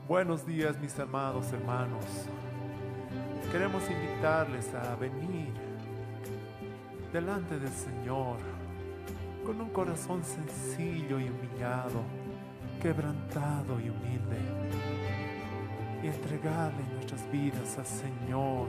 Buenos días, mis amados hermanos. Queremos invitarles a venir delante del Señor con un corazón sencillo y humillado, quebrantado y humilde, y entregarle nuestras vidas al Señor.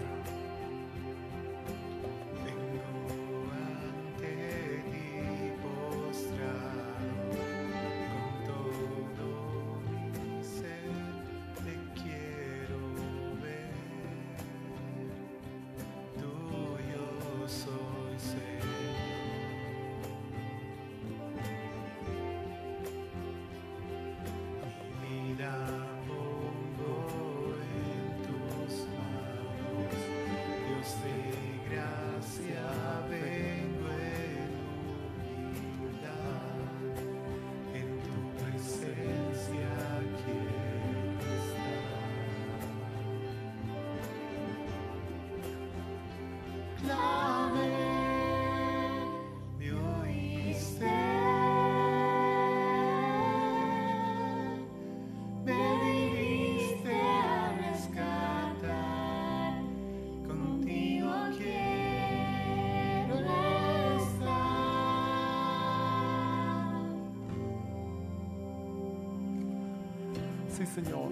Sí, Señor,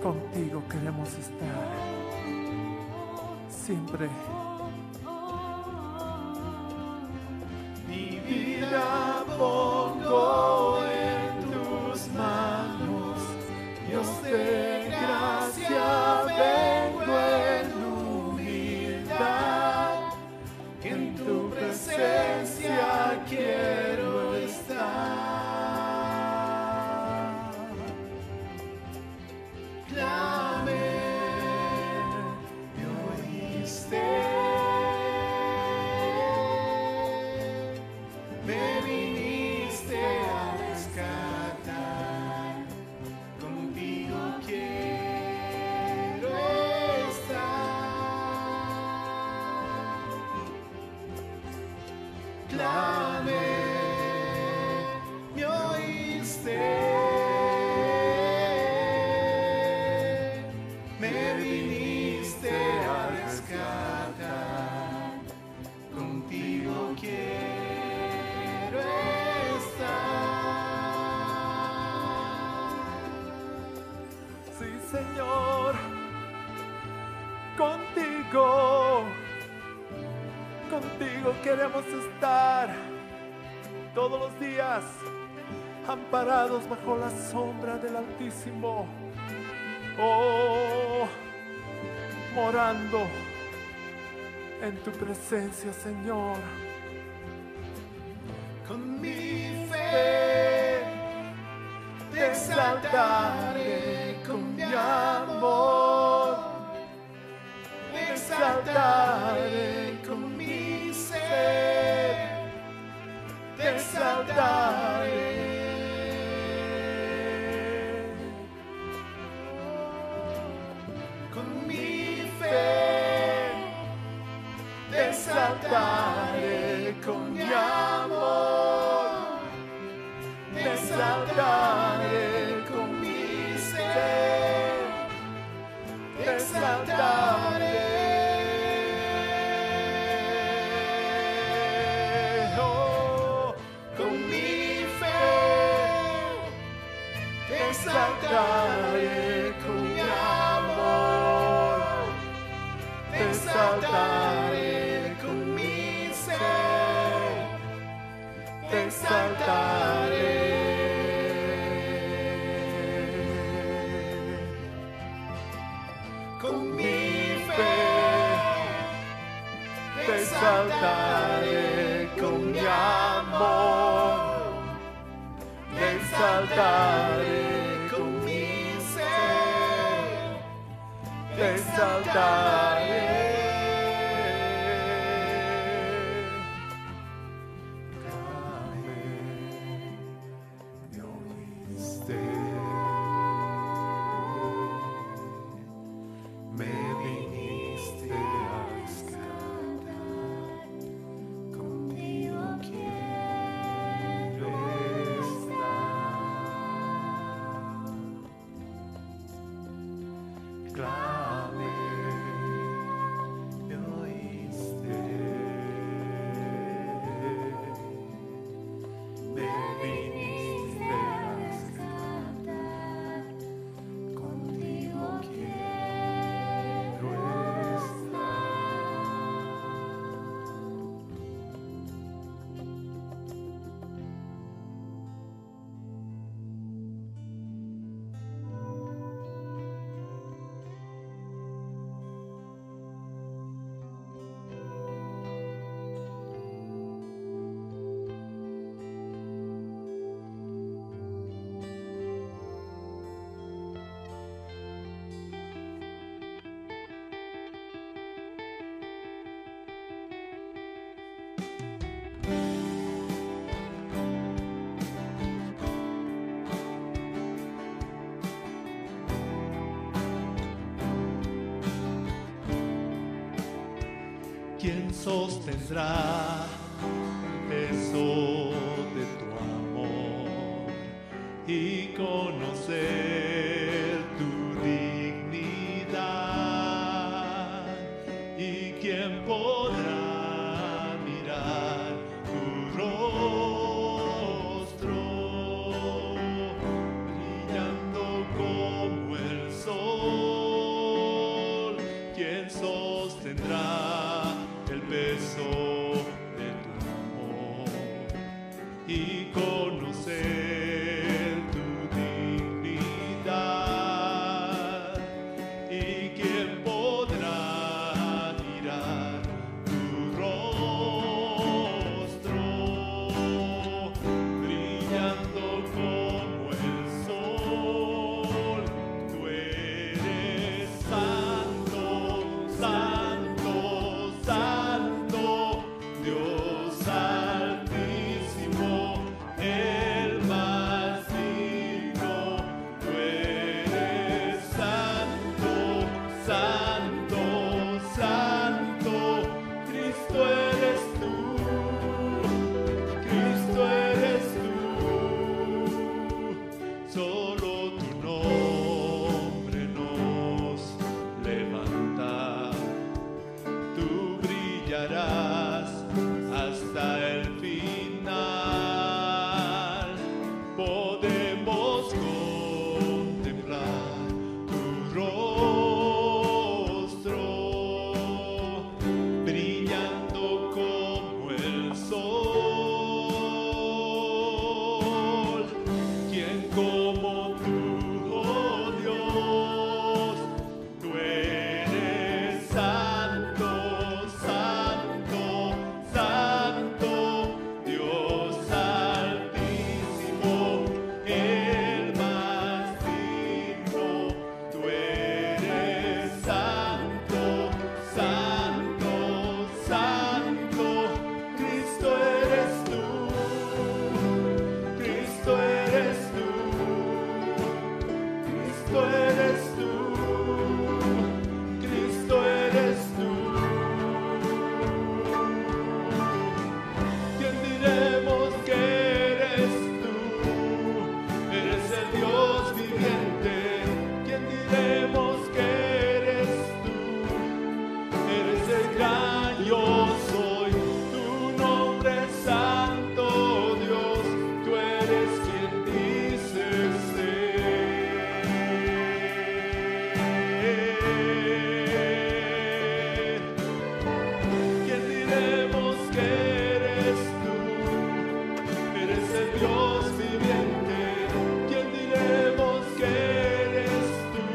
contigo queremos estar siempre. Mi vida pongo en tus manos, Dios de gracia, vengo en humildad, en tu presencia quiero estar. Señor, contigo queremos estar todos los días, amparados bajo la sombra del Altísimo, morando en tu presencia, Señor. Con mi fe te exaltaré, con mi amor te exaltaré, con mi ser te exaltaré. Con mi fe te exaltaré, con mi amor te exaltaré, con mi ser te exaltaré. Oh, con mi fe te exaltaré, con mi amor te exaltaré, con mi ser te exaltaré. Con mi fe te exaltaré, con mi amor te exaltaré, con mi ser te exaltaré. sostendrá el peso de tu amor y conocer tu dignidad? ¿Y quién podrá mirar tu rostro brillando como el sol? ¿Quién sostendrá el peso de tu amor y conocer tu dignidad? ¿Y quién podrá mirar tu rostro brillando como el sol? Tú eres santo, santo, santo, Dios altísimo, el más digno. Tú eres santo, santo, santo, Cristo eres tú, Cristo eres tú. Solo tu nombre nos levanta, tú brillarás hasta el final. Podemos contemplar tu rostro brillando como el sol. ¿Quién como tú, oh Dios? Tú eres santo, santo, santo, Dios altísimo, el más digno. Tú eres santo, santo, santo, Cristo eres tú, Cristo eres tú, Cristo eres tú, Cristo eres tú. ¿Quién diremos que eres tú? Eres el Dios viviente. ¿Quién diremos que eres tú? Eres el gran yo soy. Tu nombre es santo, Dios. Tú eres quien dices ser. ¿Quién diremos que eres tú? Eres el Dios viviente. ¿Quién diremos que eres tú?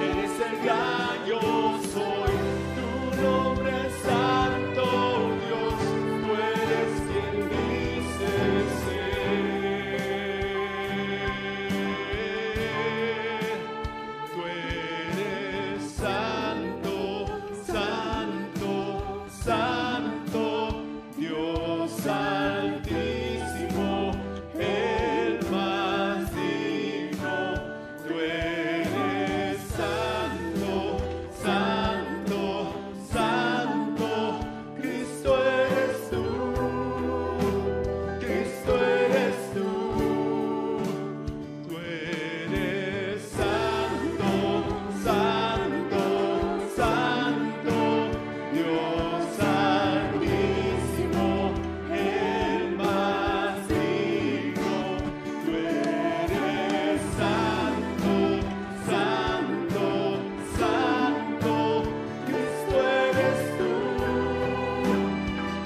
Eres el gran yo soy. Tu nombre es santo, Dios. Tú eres quien dices ser. Tú eres santo, santo, santo, Dios altísimo, el más digno. Tú eres santo, santo, santo, Cristo eres tú, Cristo eres tú. Tú eres santo, santo, santo, Dios altísimo, el más digno. Tú eres santo, santo, santo, Cristo eres tú,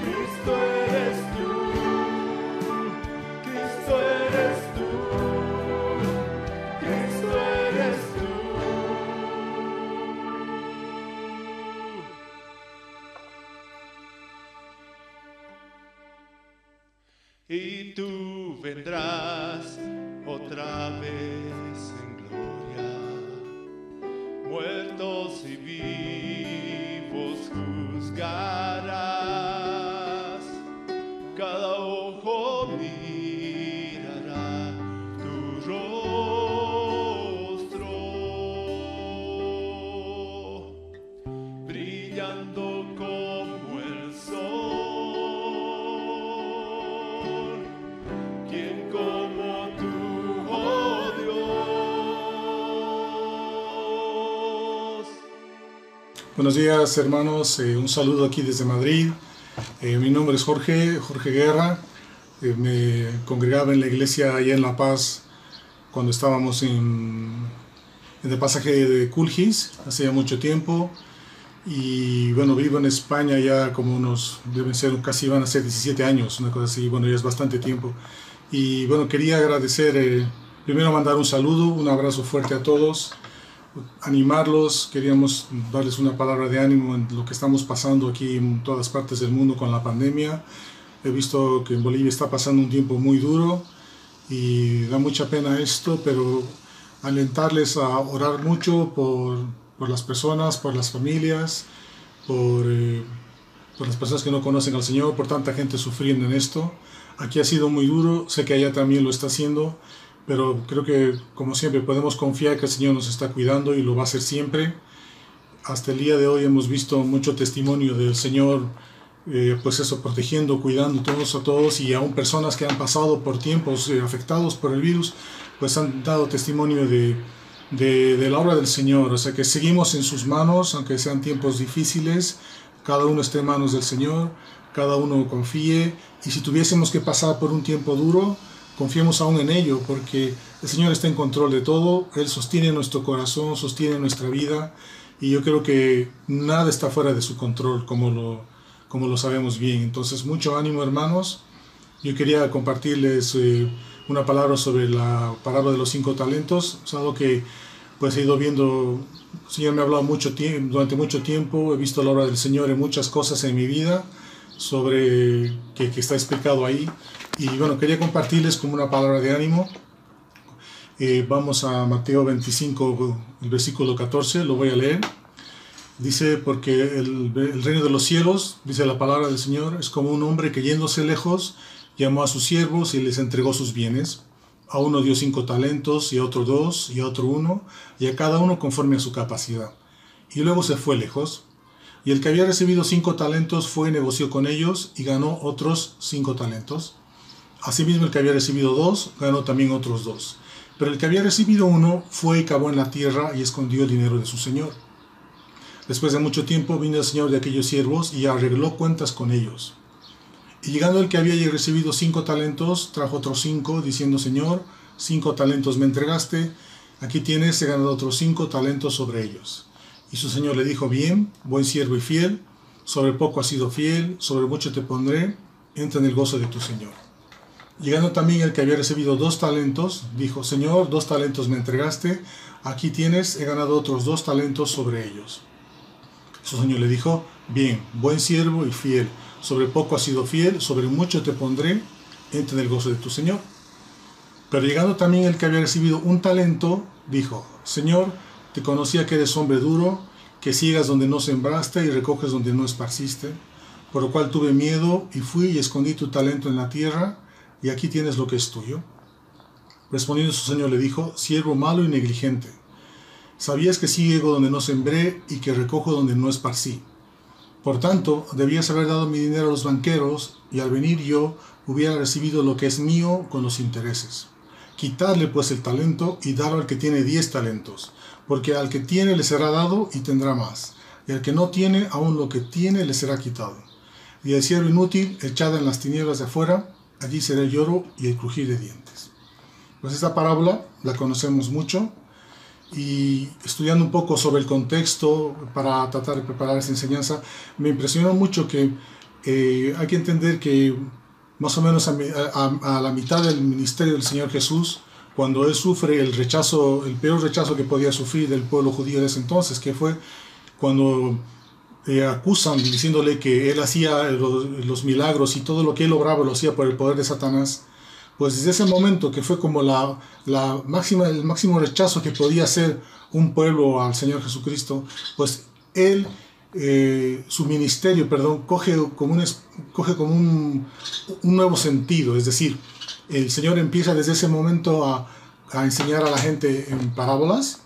Cristo eres tú, Cristo eres tú, Cristo eres tú. Y tú vendrás otra vez en gloria, muertos y vivos juzgarás, cada ojo mirará tu rostro, brillando como Buenos días, hermanos. Un saludo aquí desde Madrid. Mi nombre es Jorge Guerra. Me congregaba en la iglesia allá en La Paz cuando estábamos en el pasaje de Culgis, hace ya mucho tiempo. Y bueno, vivo en España ya como deben ser, casi van a ser 17 años, una cosa así. Bueno, ya es bastante tiempo. Y bueno, quería agradecer, primero mandar un saludo, un abrazo fuerte a todos. Animarlos, queríamos darles una palabra de ánimo en lo que estamos pasando aquí en todas partes del mundo con la pandemia. He visto que en Bolivia está pasando un tiempo muy duro y da mucha pena esto, pero alentarles a orar mucho por las personas, por las familias, por las personas que no conocen al Señor, por tanta gente sufriendo en esto. Aquí ha sido muy duro, sé que allá también lo está haciendo, pero creo que, como siempre, podemos confiar que el Señor nos está cuidando y lo va a hacer siempre. Hasta el día de hoy hemos visto mucho testimonio del Señor, pues eso, protegiendo, cuidando todos a todos, y aún personas que han pasado por tiempos afectados por el virus, pues han dado testimonio de la obra del Señor. O sea que seguimos en sus manos, aunque sean tiempos difíciles, cada uno esté en manos del Señor, cada uno confíe, y si tuviésemos que pasar por un tiempo duro, confiemos aún en ello, porque el Señor está en control de todo. Él sostiene nuestro corazón, sostiene nuestra vida, y yo creo que nada está fuera de su control, como lo sabemos bien. Entonces, mucho ánimo, hermanos. Yo quería compartirles una palabra sobre la parábola de los 5 talentos. Es algo que pues he ido viendo. El Señor me ha hablado durante mucho tiempo. He visto la obra del Señor en muchas cosas en mi vida sobre que está explicado ahí. Y bueno, quería compartirles como una palabra de ánimo. Vamos a Mateo 25, el versículo 14, lo voy a leer. Dice, porque el reino de los cielos, dice la palabra del Señor, es como un hombre que yéndose lejos, llamó a sus siervos y les entregó sus bienes. A uno dio 5 talentos, y a otro 2, y a otro 1, y a cada uno conforme a su capacidad. Y luego se fue lejos. Y el que había recibido 5 talentos fue y negoció con ellos, y ganó otros 5 talentos. Asimismo, el que había recibido 2, ganó también otros 2. Pero el que había recibido 1 fue y cavó en la tierra y escondió el dinero de su señor. Después de mucho tiempo vino el señor de aquellos siervos y arregló cuentas con ellos. Y llegando el que había recibido 5 talentos, trajo otros 5, diciendo, Señor, 5 talentos me entregaste, aquí tienes, he ganado otros 5 talentos sobre ellos. Y su señor le dijo, bien, buen siervo y fiel, sobre poco has sido fiel, sobre mucho te pondré, entra en el gozo de tu señor. Llegando también el que había recibido 2 talentos, dijo, Señor, 2 talentos me entregaste, aquí tienes, he ganado otros 2 talentos sobre ellos. Su señor le dijo, bien, buen siervo y fiel, sobre poco has sido fiel, sobre mucho te pondré, entra en el gozo de tu señor. Pero llegando también el que había recibido 1 talento, dijo, Señor, te conocía que eres hombre duro, que ciegas donde no sembraste y recoges donde no esparciste, por lo cual tuve miedo y fui y escondí tu talento en la tierra, y aquí tienes lo que es tuyo. Respondiendo su señor le dijo, siervo malo y negligente, sabías que ciego donde no sembré y que recojo donde no esparcí. Por tanto, debías haber dado mi dinero a los banqueros, y al venir yo hubiera recibido lo que es mío con los intereses. Quitadle pues el talento y darlo al que tiene 10 talentos, porque al que tiene le será dado y tendrá más, y al que no tiene, aún lo que tiene le será quitado. Y el siervo inútil, echado en las tinieblas de afuera, allí será el lloro y el crujir de dientes. Pues esta parábola la conocemos mucho, y estudiando un poco sobre el contexto para tratar de preparar esta enseñanza, me impresionó mucho que hay que entender que más o menos a la mitad del ministerio del Señor Jesús, cuando Él sufre el rechazo, el peor rechazo que podía sufrir del pueblo judío de ese entonces, que fue cuando acusan diciéndole que Él hacía los milagros y todo lo que Él obraba lo hacía por el poder de Satanás. Pues desde ese momento, que fue como el máximo rechazo que podía hacer un pueblo al Señor Jesucristo, pues Él, su ministerio, coge como un nuevo sentido. Es decir, el Señor empieza desde ese momento a enseñar a la gente en parábolas.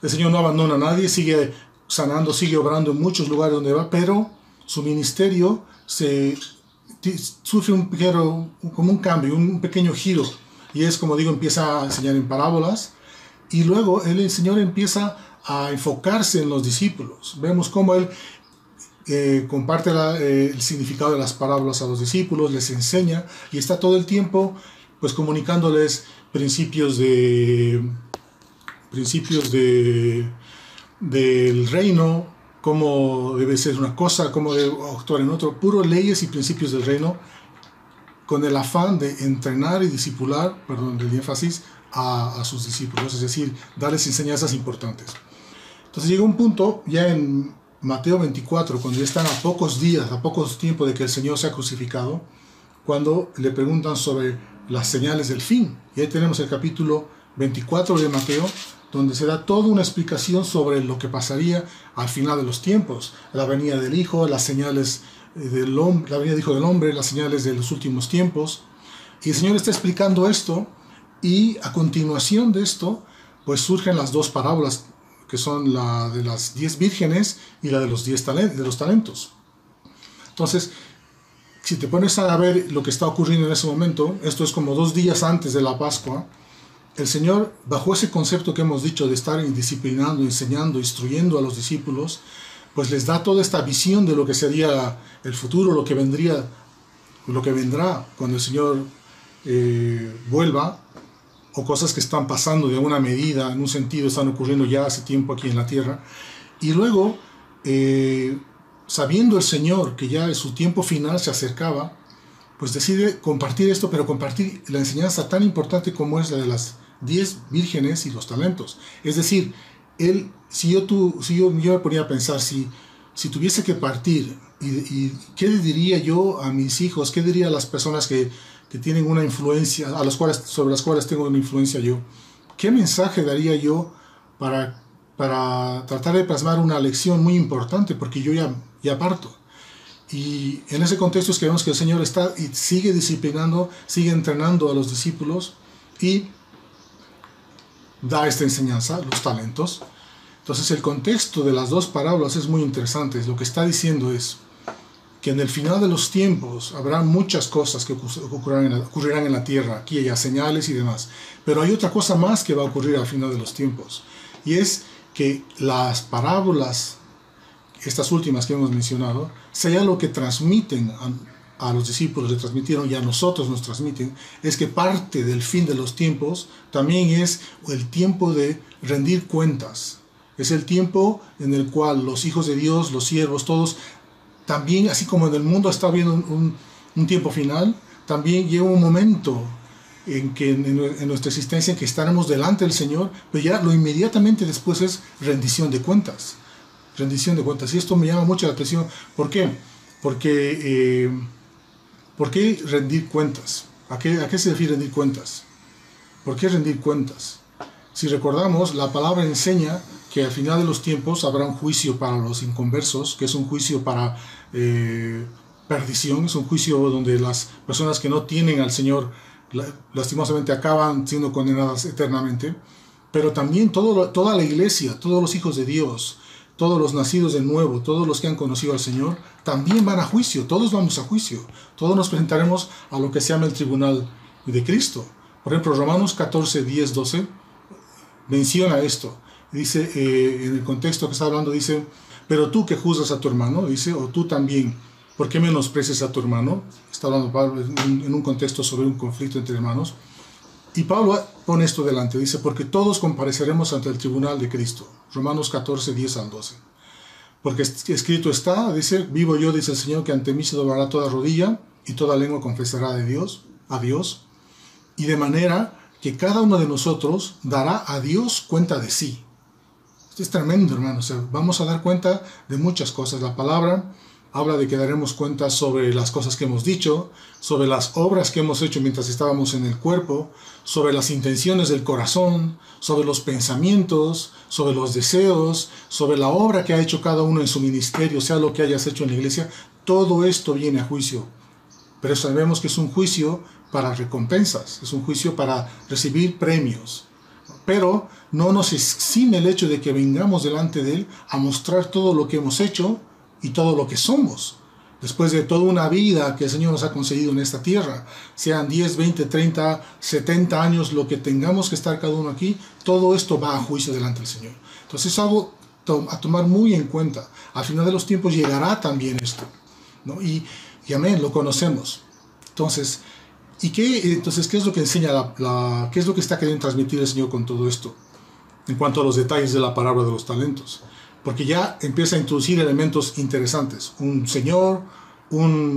El Señor no abandona a nadie, sigue sanando, sigue obrando en muchos lugares donde va, pero su ministerio sufre como un cambio, un pequeño giro, y es como digo, empieza a enseñar en parábolas, y luego el Señor empieza a enfocarse en los discípulos. Vemos cómo Él comparte el significado de las parábolas a los discípulos, les enseña y está todo el tiempo pues comunicándoles principios del reino, cómo debe ser una cosa, cómo debe actuar en otro, puros leyes y principios del reino, con el afán de entrenar y discipular, perdón, el énfasis, a sus discípulos, es decir, darles enseñanzas importantes. Entonces llega un punto, ya en Mateo 24, cuando ya están a pocos días, a pocos tiempos de que el Señor sea crucificado, cuando le preguntan sobre las señales del fin. Y ahí tenemos el capítulo 24 de Mateo, donde se da toda una explicación sobre lo que pasaría al final de los tiempos, la venida del Hijo, las señales del hombre, la venida del Hijo del Hombre, las señales de los últimos tiempos. Y el Señor está explicando esto, y a continuación de esto, pues surgen las dos parábolas, que son la de las 10 vírgenes y la de los 10 talentos. Entonces, si te pones a ver lo que está ocurriendo en ese momento, esto es como 2 días antes de la Pascua, el Señor, bajo ese concepto que hemos dicho de estar disciplinando, enseñando, instruyendo a los discípulos, pues les da toda esta visión de lo que sería el futuro, lo que vendrá cuando el Señor vuelva, o cosas que están pasando de alguna medida, en un sentido, están ocurriendo ya hace tiempo aquí en la tierra. Y luego, sabiendo el Señor que ya su tiempo final se acercaba, pues decide compartir esto, pero compartir la enseñanza tan importante como es la de las 10 vírgenes y los talentos. Es decir, si yo me ponía a pensar, si tuviese que partir, y ¿qué le diría yo a mis hijos? ¿Qué diría a las personas que tienen una influencia, sobre las cuales tengo una influencia yo? ¿Qué mensaje daría yo para tratar de plasmar una lección muy importante? Porque yo ya parto. Y en ese contexto es que vemos que el Señor está y sigue disciplinando, sigue entrenando a los discípulos y da esta enseñanza, los talentos. Entonces el contexto de las dos parábolas es muy interesante. Lo que está diciendo es que en el final de los tiempos habrá muchas cosas que ocurrirán en la tierra, aquí hay señales y demás. Pero hay otra cosa más que va a ocurrir al final de los tiempos. Y es que las parábolas, estas últimas que hemos mencionado, sea lo que transmiten a los discípulos, le transmitieron y a nosotros nos transmiten, es que parte del fin de los tiempos también es el tiempo de rendir cuentas. Es el tiempo en el cual los hijos de Dios, los siervos, todos, también, así como en el mundo está habiendo un tiempo final, también llega un momento en nuestra existencia en que estaremos delante del Señor, pero ya lo inmediatamente después es rendición de cuentas. Rendición de cuentas. Y esto me llama mucho la atención. ¿Por qué? Porque, ¿por qué rendir cuentas? ¿A qué se refiere rendir cuentas? ¿Por qué rendir cuentas? Si recordamos, la palabra enseña que al final de los tiempos habrá un juicio para los inconversos, que es un juicio para perdición, es un juicio donde las personas que no tienen al Señor lastimosamente acaban siendo condenadas eternamente, pero también toda la iglesia, todos los hijos de Dios, todos los nacidos de nuevo, todos los que han conocido al Señor, también van a juicio, todos vamos a juicio, todos nos presentaremos a lo que se llama el tribunal de Cristo. Por ejemplo, Romanos 14, 10, 12 menciona esto. Dice, en el contexto que está hablando, dice, pero tú que juzgas a tu hermano, dice, o tú también, ¿por qué menosprecias a tu hermano? Está hablando Pablo en un contexto sobre un conflicto entre hermanos. Y Pablo pone esto delante, dice, porque todos compareceremos ante el tribunal de Cristo. Romanos 14, 10 al 12. Porque escrito está, dice, vivo yo, dice el Señor, que ante mí se doblará toda rodilla y toda lengua confesará a Dios. Y de manera que cada uno de nosotros dará a Dios cuenta de sí. Esto es tremendo, hermano. O sea, vamos a dar cuenta de muchas cosas. La palabra habla de que daremos cuenta sobre las cosas que hemos dicho, sobre las obras que hemos hecho mientras estábamos en el cuerpo, sobre las intenciones del corazón, sobre los pensamientos, sobre los deseos, sobre la obra que ha hecho cada uno en su ministerio, sea lo que hayas hecho en la iglesia. Todo esto viene a juicio. Pero sabemos que es un juicio para recompensas, es un juicio para recibir premios. Pero no nos exime el hecho de que vengamos delante de Él a mostrar todo lo que hemos hecho y todo lo que somos. después de toda una vida que el Señor nos ha concedido en esta tierra, sean 10, 20, 30, 70 años, lo que tengamos que estar cada uno aquí, todo esto va a juicio delante del Señor. Entonces es algo a tomar muy en cuenta. Al final de los tiempos llegará también esto, ¿no? Y amén, lo conocemos. Entonces, ¿qué es lo que enseña qué es lo que está queriendo transmitir el Señor con todo esto? En cuanto a los detalles de la parábola de los talentos. Porque ya empieza a introducir elementos interesantes. Un señor,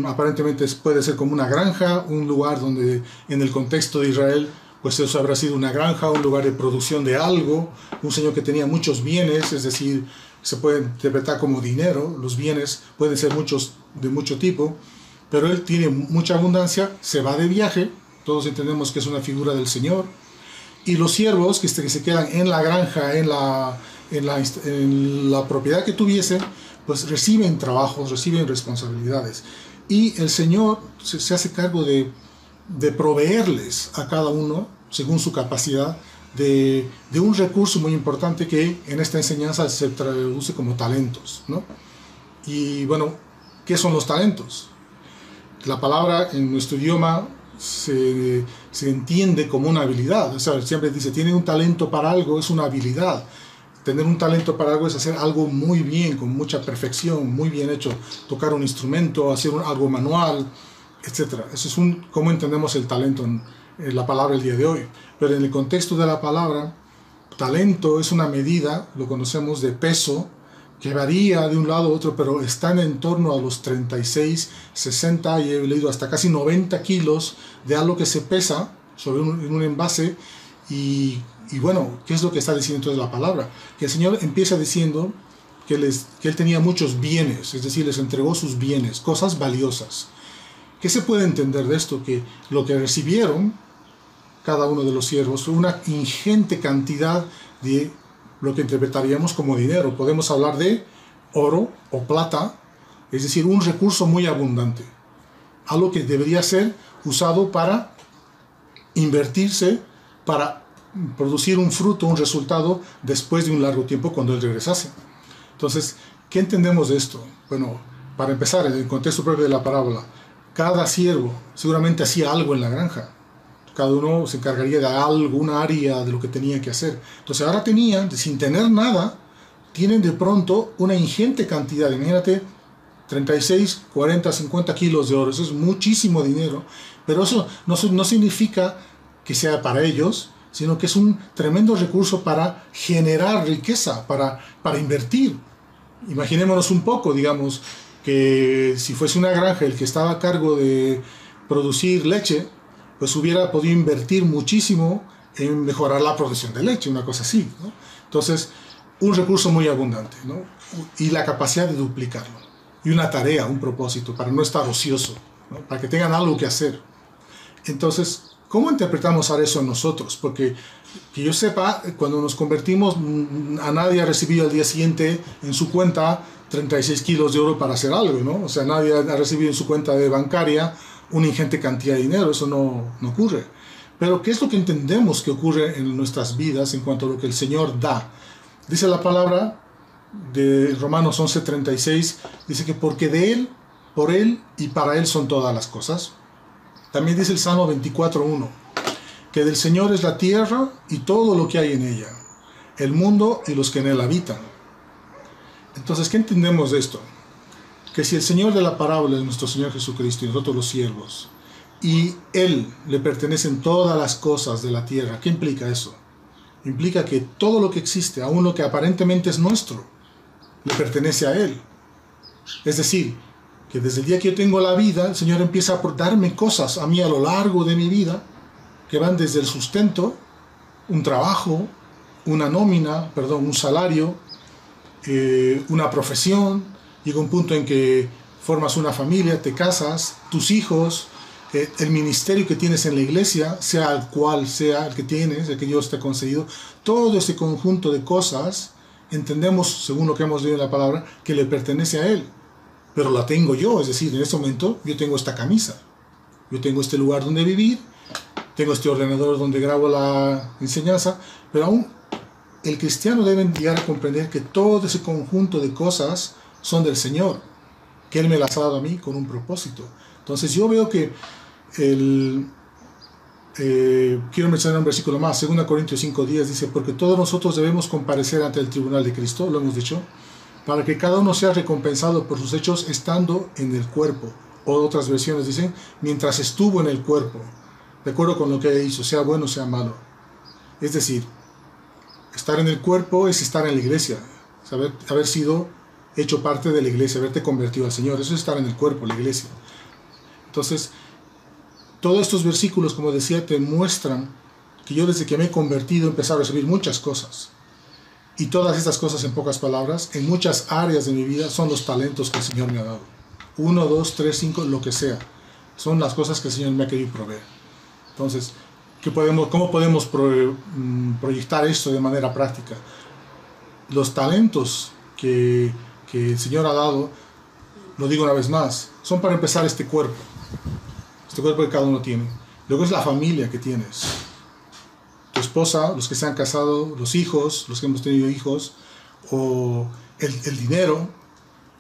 aparentemente puede ser como una granja, un lugar donde en el contexto de Israel, pues eso habrá sido una granja, un lugar de producción de algo, un señor que tenía muchos bienes, es decir, se puede interpretar como dinero, los bienes pueden ser muchos de mucho tipo, pero él tiene mucha abundancia, se va de viaje, todos entendemos que es una figura del Señor, y los siervos que se quedan en la granja, en la propiedad que tuviesen, pues reciben trabajos, reciben responsabilidades. Y el Señor se hace cargo de proveerles a cada uno, según su capacidad, de un recurso muy importante que en esta enseñanza se traduce como talentos, ¿no? Y bueno, ¿qué son los talentos? La palabra en nuestro idioma se entiende como una habilidad. O sea, siempre dice, tiene un talento para algo, es una habilidad. Tener un talento para algo es hacer algo muy bien, con mucha perfección, muy bien hecho. Tocar un instrumento, hacer algo manual, etc. Eso es cómo entendemos el talento en la palabra el día de hoy. Pero en el contexto de la palabra, talento es una medida, lo conocemos, de peso, que varía de un lado a otro, pero están en torno a los 36, 60, y he leído hasta casi 90 kilos de algo que se pesa sobre en un envase. Y bueno, ¿qué es lo que está diciendo entonces la palabra? Que el Señor empieza diciendo que Él tenía muchos bienes, es decir, les entregó sus bienes, cosas valiosas. ¿Qué se puede entender de esto? Que lo que recibieron cada uno de los siervos fue una ingente cantidad de lo que interpretaríamos como dinero. Podemos hablar de oro o plata, es decir, un recurso muy abundante, algo que debería ser usado para invertirse, para producir un fruto, un resultado después de un largo tiempo cuando él regresase. Entonces, ¿qué entendemos de esto? Bueno, para empezar, en el contexto propio de la parábola, cada siervo seguramente hacía algo en la granja. Cada uno se encargaría de alguna área de lo que tenía que hacer. Entonces ahora sin tener nada, tienen de pronto una ingente cantidad. Imagínate, 36, 40, 50 kilos de oro. Eso es muchísimo dinero. Pero eso no significa que sea para ellos, sino que es un tremendo recurso para generar riqueza, para invertir. Imaginémonos un poco, digamos, que si fuese una granja el que estaba a cargo de producir leche, pues hubiera podido invertir muchísimo en mejorar la producción de leche, una cosa así, ¿no? Entonces, un recurso muy abundante, ¿no? Y la capacidad de duplicarlo. Y una tarea, un propósito, para no estar ocioso, ¿no? Para que tengan algo que hacer. Entonces, ¿cómo interpretamos ahora eso nosotros? Porque, que yo sepa, cuando nos convertimos, a nadie ha recibido al día siguiente en su cuenta 36 kilos de oro para hacer algo, ¿no? O sea, nadie ha recibido en su cuenta bancaria una ingente cantidad de dinero. Eso no ocurre. Pero ¿qué es lo que entendemos que ocurre en nuestras vidas en cuanto a lo que el Señor da? Dice la palabra de Romanos 11:36, dice que porque de Él, por Él y para Él son todas las cosas. También dice el Salmo 24:1, que del Señor es la tierra y todo lo que hay en ella, el mundo y los que en él habitan. Entonces, ¿qué entendemos de esto? Que si el Señor de la parábola es nuestro Señor Jesucristo y nosotros los siervos, y Él le pertenecen todas las cosas de la tierra, ¿qué implica eso? Implica que todo lo que existe, aun lo que aparentemente es nuestro, le pertenece a Él. Es decir, que desde el día que yo tengo la vida, el Señor empieza a darme cosas a mí a lo largo de mi vida, que van desde el sustento, un trabajo, una nómina, un salario, una profesión. Llega un punto en que formas una familia, te casas, tus hijos, el ministerio que tienes en la iglesia, sea el cual sea el que tienes, el que Dios te ha concedido, todo ese conjunto de cosas, entendemos, según lo que hemos leído en la palabra, que le pertenece a Él. Pero la tengo yo, es decir, en este momento yo tengo esta camisa, yo tengo este lugar donde vivir, tengo este ordenador donde grabo la enseñanza, pero aún el cristiano debe llegar a comprender que todo ese conjunto de cosas son del Señor. que Él me las ha dado a mí con un propósito. Entonces yo veo que quiero mencionar un versículo más, 2 Corintios 5:10 dice, porque todos nosotros debemos comparecer ante el tribunal de Cristo, lo hemos dicho, para que cada uno sea recompensado por sus hechos estando en el cuerpo. O otras versiones dicen, mientras estuvo en el cuerpo, de acuerdo con lo que hizo, sea bueno o sea malo. Es decir, estar en el cuerpo es estar en la iglesia, haber sido hecho parte de la iglesia, haberte convertido al Señor, eso es estar en el cuerpo, la iglesia. Entonces, todos estos versículos, como decía, te muestran que yo desde que me he convertido he empezado a recibir muchas cosas. Y todas estas cosas, en pocas palabras, en muchas áreas de mi vida, son los talentos que el Señor me ha dado. 1, 2, 3, 5, lo que sea. Son las cosas que el Señor me ha querido proveer. Entonces, ¿cómo podemos proyectar esto de manera práctica? Los talentos que el Señor ha dado, lo digo una vez más, son para empezar este cuerpo que cada uno tiene. Luego es la familia que tienes. Tu esposa, los que se han casado, los hijos, los que hemos tenido hijos, o el dinero,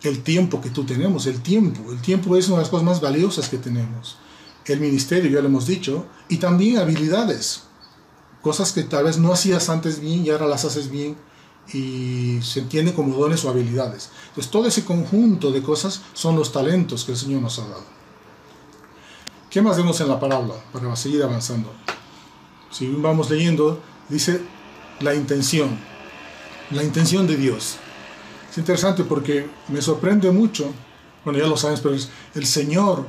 el tiempo que tú tenemos. El tiempo es una de las cosas más valiosas que tenemos. El ministerio, ya lo hemos dicho, y también habilidades. Cosas que tal vez no hacías antes bien y ahora las haces bien y se entiende como dones o habilidades. Entonces todo ese conjunto de cosas son los talentos que el Señor nos ha dado. ¿Qué más vemos en la parábola para seguir avanzando? Si vamos leyendo, dice la intención de Dios. Es interesante porque me sorprende mucho, bueno, ya lo sabes, pero el Señor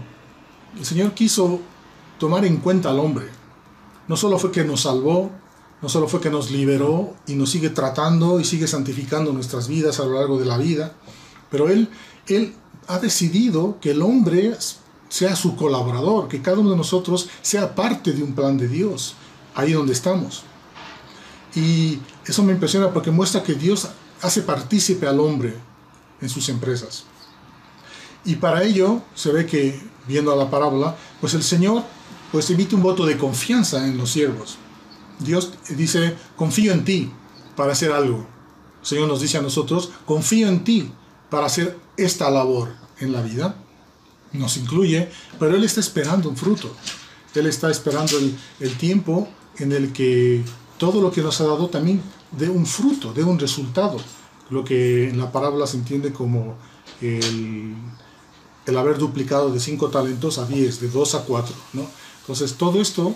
quiso tomar en cuenta al hombre. No solo fue que nos salvó, no solo fue que nos liberó y nos sigue tratando y sigue santificando nuestras vidas a lo largo de la vida, pero Él ha decidido que el hombre sea su colaborador, que cada uno de nosotros sea parte de un plan de Dios, ahí donde estamos. Y eso me impresiona porque muestra que Dios hace partícipe al hombre en sus empresas. Y para ello se ve que, viendo a la parábola, pues el Señor emite un voto de confianza en los siervos. Dios dice, confío en ti para hacer algo. El Señor nos dice a nosotros, confío en ti para hacer esta labor en la vida. Nos incluye, pero Él está esperando un fruto. Él está esperando el tiempo en el que todo lo que nos ha dado también dé un fruto, dé un resultado. Lo que en la parábola se entiende como el haber duplicado de 5 talentos a 10, de 2 a 4, ¿no? Entonces todo esto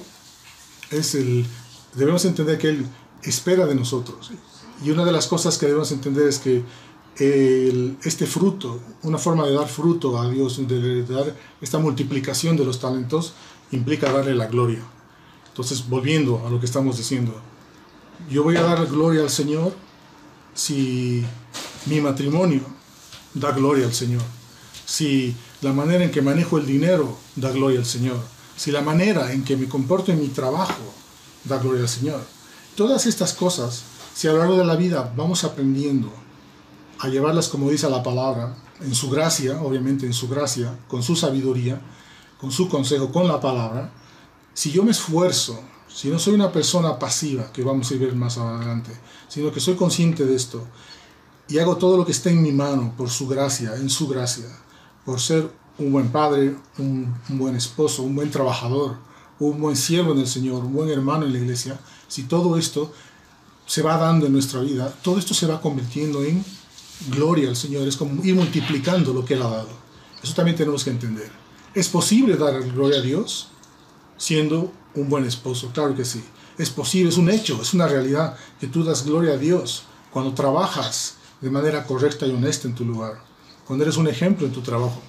debemos entender que Él espera de nosotros. Y una de las cosas que debemos entender es que este fruto, una forma de dar fruto a Dios, de dar esta multiplicación de los talentos, implica darle la gloria. Entonces, volviendo a lo que estamos diciendo, yo voy a dar gloria al Señor si mi matrimonio da gloria al Señor, si la manera en que manejo el dinero da gloria al Señor, si la manera en que me comporto en mi trabajo da gloria al Señor. Todas estas cosas, si a lo largo de la vida vamos aprendiendo a llevarlas, como dice la palabra, en su gracia, obviamente en su gracia, con su sabiduría, con su consejo, con la palabra, si yo me esfuerzo, si no soy una persona pasiva, que vamos a ver más adelante, sino que soy consciente de esto, y hago todo lo que esté en mi mano por su gracia, en su gracia, por ser un buen padre, un buen esposo, un buen trabajador, un buen siervo en el Señor, un buen hermano en la iglesia, si todo esto se va dando en nuestra vida, todo esto se va convirtiendo en gloria al Señor, es como ir multiplicando lo que Él ha dado. Eso también tenemos que entender. ¿Es posible dar gloria a Dios siendo un buen esposo? Claro que sí. Es posible, es un hecho, es una realidad que tú das gloria a Dios cuando trabajas de manera correcta y honesta en tu lugar, cuando eres un ejemplo en tu trabajo.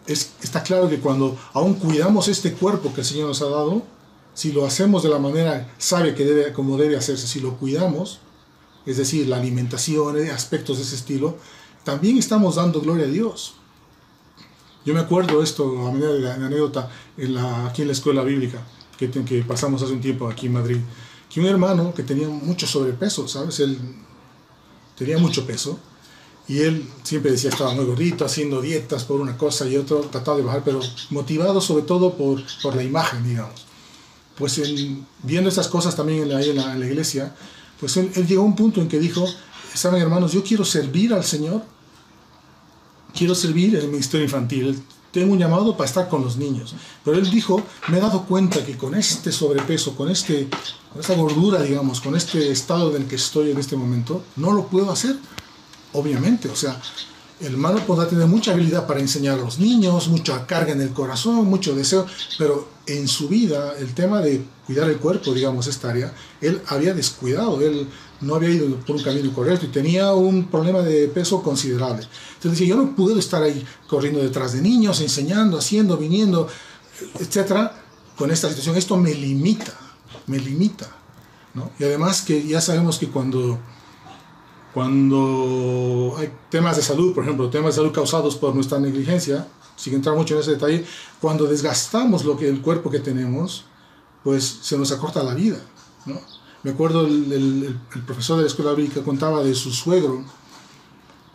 Está claro que cuando aún cuidamos este cuerpo que el Señor nos ha dado, si lo hacemos de la manera sabia como debe hacerse, si lo cuidamos, es decir, la alimentación, aspectos de ese estilo, también estamos dando gloria a Dios. Yo me acuerdo esto a manera de anécdota aquí en la escuela bíblica que pasamos hace un tiempo aquí en Madrid, que un hermano que tenía mucho sobrepeso, ¿sabes? Él tenía mucho peso y él siempre decía que estaba muy gordito, haciendo dietas por una cosa y otra, trataba de bajar, pero motivado sobre todo por la imagen, digamos. Pues viendo esas cosas también ahí en la iglesia, pues él llegó a un punto en que dijo, ¿saben, hermanos? Yo quiero servir al Señor quiero servir en el ministerio infantil, tengo un llamado para estar con los niños. Pero él dijo, me he dado cuenta que con este sobrepeso, con esta gordura, digamos, con este estado en el que estoy en este momento, no lo puedo hacer. Obviamente, o sea, el hermano podrá tener mucha habilidad para enseñar a los niños, mucha carga en el corazón, mucho deseo, pero en su vida, el tema de cuidar el cuerpo, digamos, esta área, él había descuidado, él no había ido por un camino correcto y tenía un problema de peso considerable. Entonces decía, yo no puedo estar ahí corriendo detrás de niños, enseñando, haciendo, viniendo, etcétera, con esta situación. Esto me limita, ¿no? Y además que ya sabemos que cuando hay temas de salud, por ejemplo, temas de salud causados por nuestra negligencia, sin entrar mucho en ese detalle, cuando desgastamos el cuerpo que tenemos, pues se nos acorta la vida, ¿no? Me acuerdo el profesor de la escuela bíblica contaba de su suegro,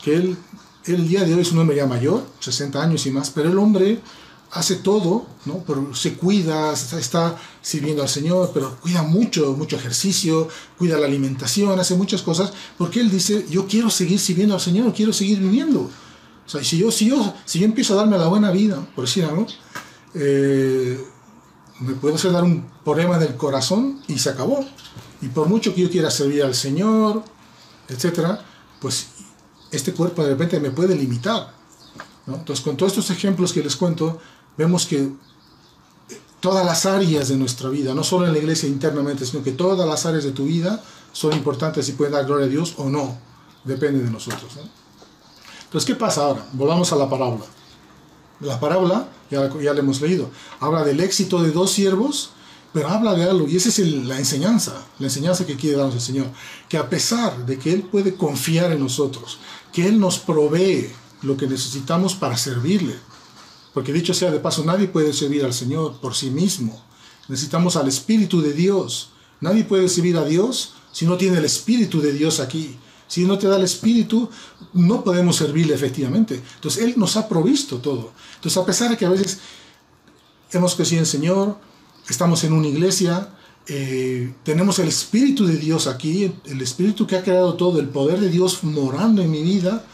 que él el día de hoy es un hombre ya mayor, 60 años y más, pero el hombre hace todo, ¿no? Pero se cuida, está sirviendo al Señor, pero cuida mucho ejercicio, cuida la alimentación, hace muchas cosas, porque él dice, yo quiero seguir sirviendo al Señor, quiero seguir viviendo. O sea, si yo empiezo a darme la buena vida, por decir algo, me puedo hacer dar un problema del corazón y se acabó. Y por mucho que yo quiera servir al Señor, etcétera, pues este cuerpo de repente me puede limitar, ¿no? Entonces, con todos estos ejemplos que les cuento, vemos que todas las áreas de nuestra vida, no solo en la iglesia internamente, sino que todas las áreas de tu vida son importantes y pueden dar gloria a Dios o no, depende de nosotros, ¿no? Entonces, ¿qué pasa ahora? Volvamos a la parábola. La parábola, ya la hemos leído, habla del éxito de dos siervos, pero habla de algo, y esa es la enseñanza que quiere darnos el Señor, que a pesar de que Él puede confiar en nosotros, que Él nos provee lo que necesitamos para servirle, porque dicho sea de paso, nadie puede servir al Señor por sí mismo, necesitamos al Espíritu de Dios, nadie puede servir a Dios si no tiene el Espíritu de Dios aquí. Si no te da el Espíritu, no podemos servirle efectivamente. Entonces, Él nos ha provisto todo. Entonces, a pesar de que a veces hemos crecido en el Señor, estamos en una iglesia, tenemos el Espíritu de Dios aquí, el Espíritu que ha creado todo, el poder de Dios morando en mi vida,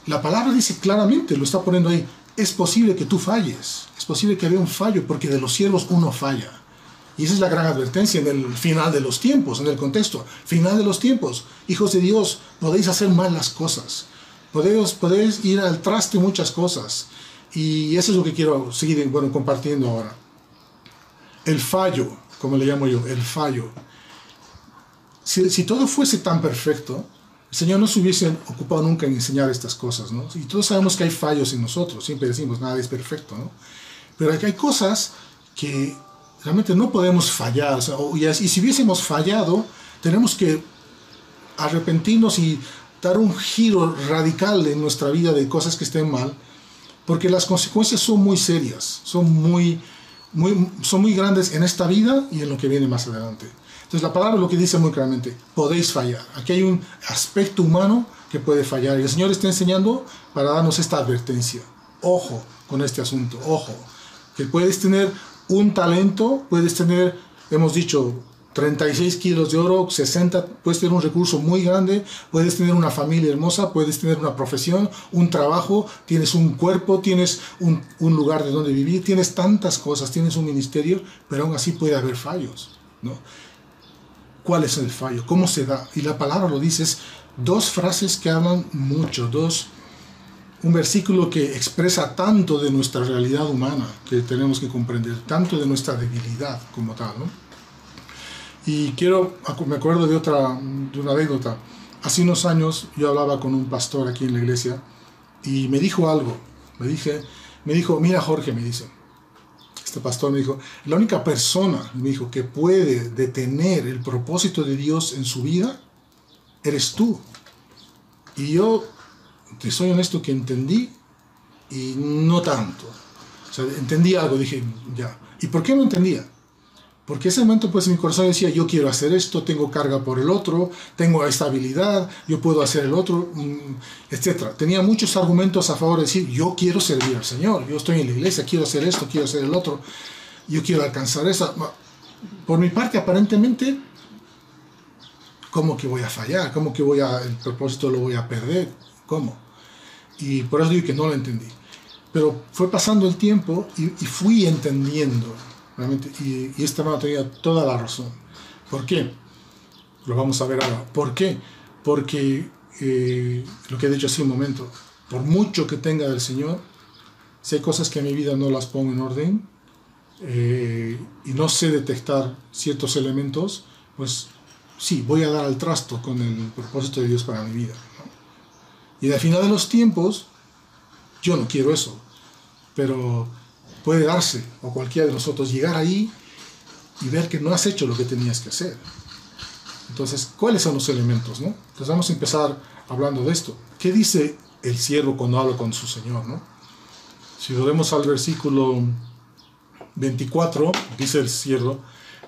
la palabra dice claramente, lo está poniendo ahí, es posible que tú falles, es posible que haya un fallo, porque de los siervos uno falla. Y esa es la gran advertencia en el final de los tiempos, en el contexto. Final de los tiempos. Hijos de Dios, podéis hacer mal las cosas. Podéis ir al traste muchas cosas. Y eso es lo que quiero seguir compartiendo ahora. El fallo, como le llamo yo, el fallo. Si todo fuese tan perfecto, el Señor no se hubiese ocupado nunca en enseñar estas cosas, ¿no? Y todos sabemos que hay fallos en nosotros. Siempre decimos, nada es perfecto, ¿no? Pero aquí hay cosas que realmente no podemos fallar, o sea, y si hubiésemos fallado, tenemos que arrepentirnos y dar un giro radical en nuestra vida de cosas que estén mal, porque las consecuencias son muy serias, son muy grandes en esta vida y en lo que viene más adelante. Entonces la palabra lo que dice muy claramente, podéis fallar. Aquí hay un aspecto humano que puede fallar y el Señor está enseñando para darnos esta advertencia. Ojo con este asunto, ojo, que puedes tener un talento, puedes tener, hemos dicho, 36 kilos de oro, 60, puedes tener un recurso muy grande, puedes tener una familia hermosa, puedes tener una profesión, un trabajo, tienes un cuerpo, tienes un lugar de donde vivir, tienes tantas cosas, tienes un ministerio, pero aún así puede haber fallos, ¿no? ¿Cuál es el fallo? ¿Cómo se da? Y la palabra lo dice, es dos frases que hablan mucho, un versículo que expresa tanto de nuestra realidad humana que tenemos que comprender, tanto de nuestra debilidad como tal, ¿no? Y me acuerdo de una anécdota. Hace unos años yo hablaba con un pastor aquí en la iglesia y me dijo algo. Me dijo, mira Jorge, me dice, este pastor me dijo, la única persona, me dijo, que puede detener el propósito de Dios en su vida, eres tú. Y yo, te soy honesto, que entendí y no tanto. O sea, entendí algo, dije, ya. ¿Y por qué no entendía? Porque ese momento, pues, en mi corazón decía, yo quiero hacer esto, tengo carga por el otro, tengo esta habilidad, yo puedo hacer el otro, etc. Tenía muchos argumentos a favor de decir, yo quiero servir al Señor, yo estoy en la iglesia, quiero hacer esto, quiero hacer el otro, yo quiero alcanzar esa. Por mi parte, aparentemente, ¿cómo que voy a fallar? ¿Cómo que el propósito lo voy a perder? ¿Cómo? Y por eso digo que no lo entendí. Pero fue pasando el tiempo y fui entendiendo, realmente, y este hermano tenía toda la razón. ¿Por qué? Lo vamos a ver ahora. ¿Por qué? Porque, lo que he dicho hace un momento, por mucho que tenga del Señor, si hay cosas que en mi vida no las pongo en orden, y no sé detectar ciertos elementos, pues sí, voy a dar al trasto con el propósito de Dios para mi vida, ¿no? Y al final de los tiempos, yo no quiero eso, pero puede darse, o cualquiera de nosotros, llegar ahí y ver que no has hecho lo que tenías que hacer. Entonces, ¿cuáles son los elementos, no? Entonces vamos a empezar hablando de esto. ¿Qué dice el siervo cuando habla con su Señor, no? Si volvemos al versículo 24, dice el siervo,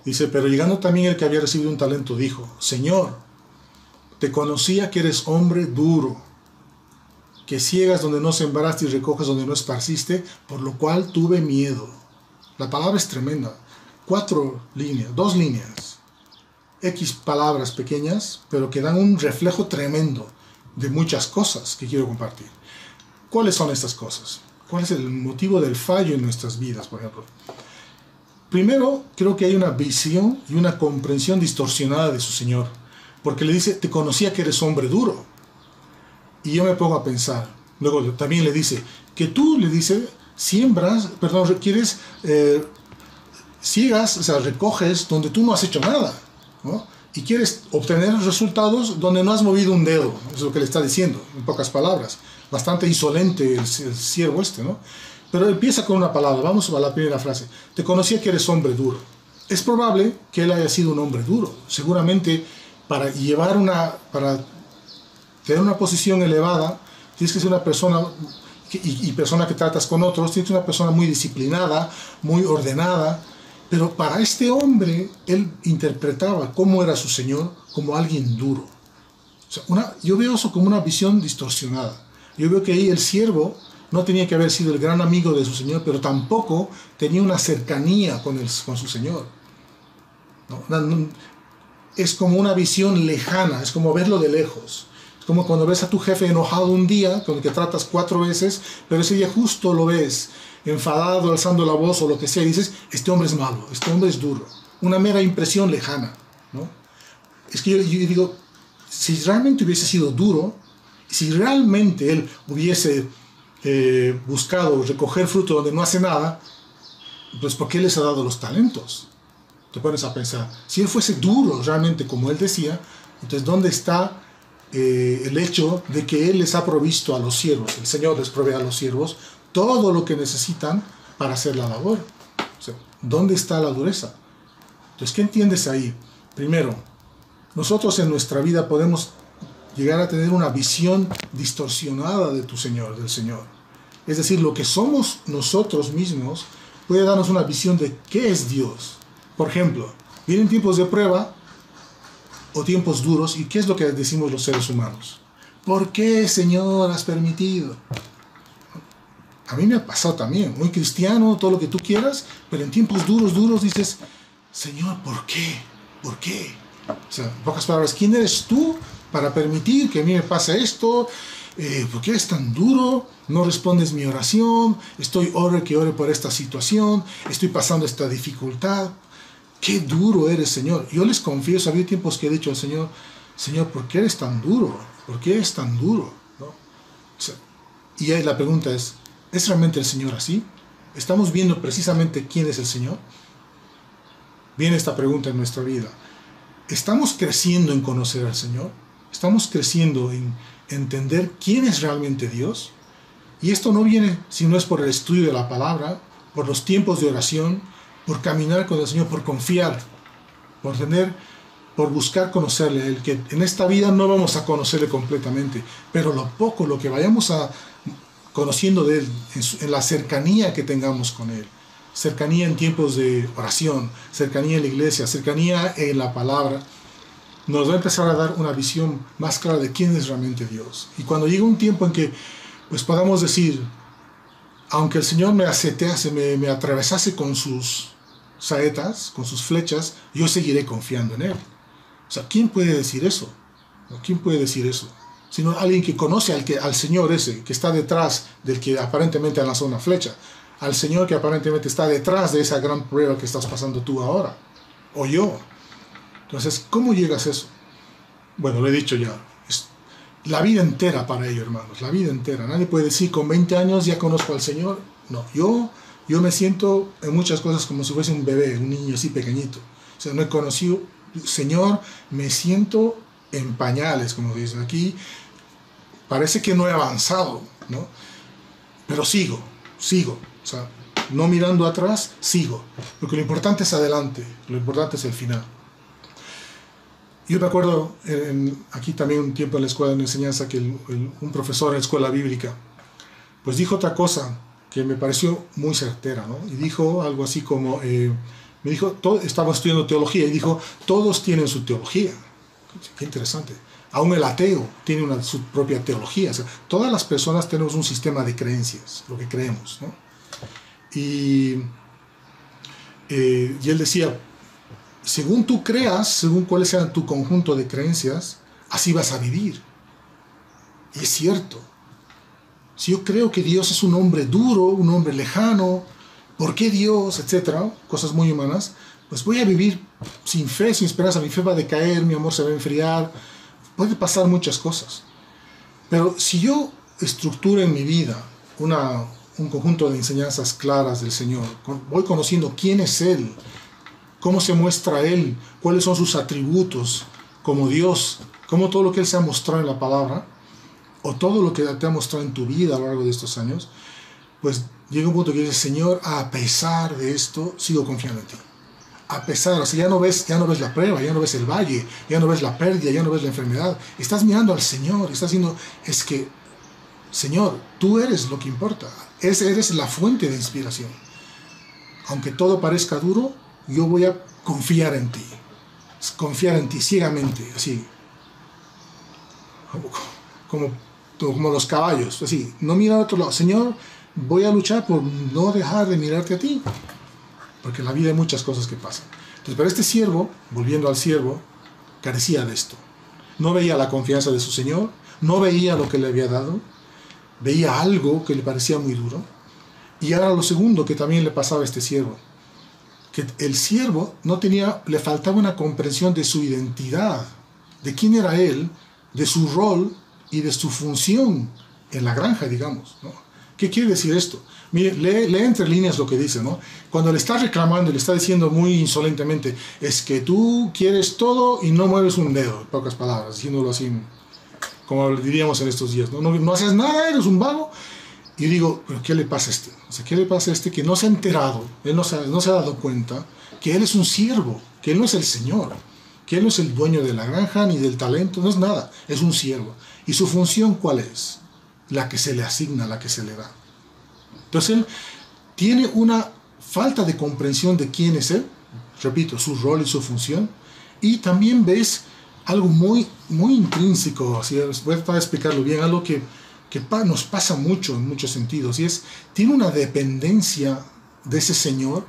dice, pero llegando también el que había recibido un talento, dijo, Señor, te conocía que eres hombre duro, que ciegas donde no sembraste y recoges donde no esparciste, por lo cual tuve miedo. La palabra es tremenda. 4 líneas, 2 líneas. X palabras pequeñas, pero que dan un reflejo tremendo de muchas cosas que quiero compartir. ¿Cuáles son estas cosas? ¿Cuál es el motivo del fallo en nuestras vidas, por ejemplo? Primero, creo que hay una visión y una comprensión distorsionada de su Señor, porque le dice, te conocía que eres hombre duro. Y yo me pongo a pensar, luego también le dice, que tú, le dice, quieres, ciegas, o sea, recoges donde tú no has hecho nada, ¿no? Y quieres obtener resultados donde no has movido un dedo, es lo que le está diciendo, en pocas palabras. Bastante insolente el siervo ¿no? Pero empieza con una palabra, vamos a la primera frase, te conocía que eres hombre duro. Es probable que él haya sido un hombre duro, seguramente para tener una posición elevada, tienes que ser una persona, y persona que tratas con otros, tienes que ser una persona muy disciplinada, muy ordenada, pero para este hombre, él interpretaba cómo era su Señor como alguien duro. O sea, yo veo eso como una visión distorsionada. Yo veo que ahí el siervo no tenía que haber sido el gran amigo de su Señor, pero tampoco tenía una cercanía con su Señor. ¿No? Es como una visión lejana, es como verlo de lejos. Es como cuando ves a tu jefe enojado un día, con el que tratas 4 veces, pero ese día justo lo ves enfadado, alzando la voz o lo que sea, y dices, este hombre es malo, este hombre es duro. Una mera impresión lejana, ¿no? Es que yo digo, si realmente hubiese sido duro, si realmente él hubiese buscado recoger fruto donde no hace nada, pues ¿por qué les ha dado los talentos? Te pones a pensar, si él fuese duro realmente como él decía, entonces ¿dónde está el hecho de que él les ha provisto a los siervos? El Señor les provee a los siervos todo lo que necesitan para hacer la labor. O sea, ¿dónde está la dureza? Entonces, ¿qué entiendes ahí? Primero, nosotros en nuestra vida podemos llegar a tener una visión distorsionada de tu Señor, del Señor. Es decir, lo que somos nosotros mismos puede darnos una visión de qué es Dios. Por ejemplo, vienen tiempos de prueba o tiempos duros, ¿y qué es lo que decimos los seres humanos? ¿Por qué, Señor, has permitido? A mí me ha pasado también, muy cristiano, todo lo que tú quieras, pero en tiempos duros dices, Señor, ¿por qué? ¿Por qué? O sea, en pocas palabras, ¿quién eres tú para permitir que a mí me pase esto? ¿Por qué eres tan duro? No respondes mi oración, estoy ore por esta situación, estoy pasando esta dificultad. Qué duro eres, Señor. Yo les confieso, había tiempos que he dicho al Señor, Señor, ¿por qué eres tan duro? ¿Por qué eres tan duro? ¿No? O sea, y ahí la pregunta es realmente el Señor así? ¿Estamos viendo precisamente quién es el Señor? Viene esta pregunta en nuestra vida. ¿Estamos creciendo en conocer al Señor? ¿Estamos creciendo en entender quién es realmente Dios? Y esto no viene si no es por el estudio de la palabra, por los tiempos de oración, por caminar con el Señor, por confiar, por buscar conocerle a Él, que en esta vida no vamos a conocerle completamente, pero lo que vayamos conociendo de Él, en la cercanía que tengamos con Él, cercanía en tiempos de oración, cercanía en la iglesia, cercanía en la palabra, nos va a empezar a dar una visión más clara de quién es realmente Dios. Y cuando llegue un tiempo en que pues podamos decir, aunque el Señor me me atravesase con sus saetas, con sus flechas, yo seguiré confiando en Él. O sea, ¿quién puede decir eso? ¿Quién puede decir eso? O sino alguien que conoce al Señor ese, que está detrás del que aparentemente ha lanzado una flecha, al Señor que aparentemente está detrás de esa gran prueba que estás pasando tú ahora, o yo. Entonces, ¿cómo llegas a eso? Bueno, lo he dicho ya, es la vida entera para ello, hermanos, la vida entera. Nadie puede decir, con 20 años ya conozco al Señor. No, yo me siento en muchas cosas como si fuese un bebé, un niño así pequeñito. O sea, no he conocido, Señor, me siento en pañales, como dicen aquí. Parece que no he avanzado, ¿no? Pero sigo. O sea, no mirando atrás, sigo. Porque lo importante es adelante, lo importante es el final. Yo me acuerdo aquí también un tiempo en la escuela de enseñanza que un profesor en la escuela bíblica pues dijo otra cosa que me pareció muy certera, ¿no? Y dijo algo así como, me dijo, estaba estudiando teología y dijo, todos tienen su teología. Qué interesante. Aún el ateo tiene su propia teología. O sea, todas las personas tenemos un sistema de creencias, lo que creemos, ¿no? Y él decía, según tú creas, según cuáles sean tu conjunto de creencias, así vas a vivir. Y es cierto. Si yo creo que Dios es un hombre duro, un hombre lejano, ¿por qué Dios? Etcétera, cosas muy humanas, pues voy a vivir sin fe, sin esperanza. Mi fe va a decaer, mi amor se va a enfriar, puede pasar muchas cosas. Pero si yo estructuro en mi vida un conjunto de enseñanzas claras del Señor, voy conociendo quién es Él, cómo se muestra Él, cuáles son sus atributos como Dios, cómo todo lo que Él se ha mostrado en la palabra, o todo lo que te ha mostrado en tu vida a lo largo de estos años, pues llega un punto que dices, Señor, a pesar de esto, sigo confiando en ti. A pesar, o sea, ya no ves la prueba, ya no ves el valle, ya no ves la pérdida, ya no ves la enfermedad. Estás mirando al Señor, estás diciendo, es que, Señor, tú eres lo que importa. Eres la fuente de inspiración. Aunque todo parezca duro, yo voy a confiar en ti ciegamente, así, como los caballos, así, no mirar a otro lado. Señor, voy a luchar por no dejar de mirarte a ti, porque en la vida hay muchas cosas que pasan. Entonces, pero este siervo, volviendo al siervo, carecía de esto. No veía la confianza de su Señor, no veía lo que le había dado, veía algo que le parecía muy duro. Y ahora lo segundo que también le pasaba a este siervo, que el siervo le faltaba una comprensión de su identidad, de quién era él, de su rol y de su función en la granja, digamos, ¿no? ¿Qué quiere decir esto? Mire, lee entre líneas lo que dice, ¿no? Cuando le está reclamando, le está diciendo muy insolentemente, es que tú quieres todo y no mueves un dedo, en pocas palabras, diciéndolo así, como diríamos en estos días, ¿no? No haces nada, eres un vago. Y digo, ¿pero qué le pasa a este? O sea, ¿qué le pasa a este que no se ha enterado, él no se ha dado cuenta que él es un siervo, que él no es el Señor, que él no es el dueño de la granja ni del talento, no es nada, es un siervo. ¿Y su función cuál es? La que se le asigna, la que se le da. Entonces él tiene una falta de comprensión de quién es él, repito, su rol y su función, y también ves algo muy, muy intrínseco, así, voy a tratar de explicarlo bien, algo que nos pasa mucho en muchos sentidos, y tiene una dependencia de ese Señor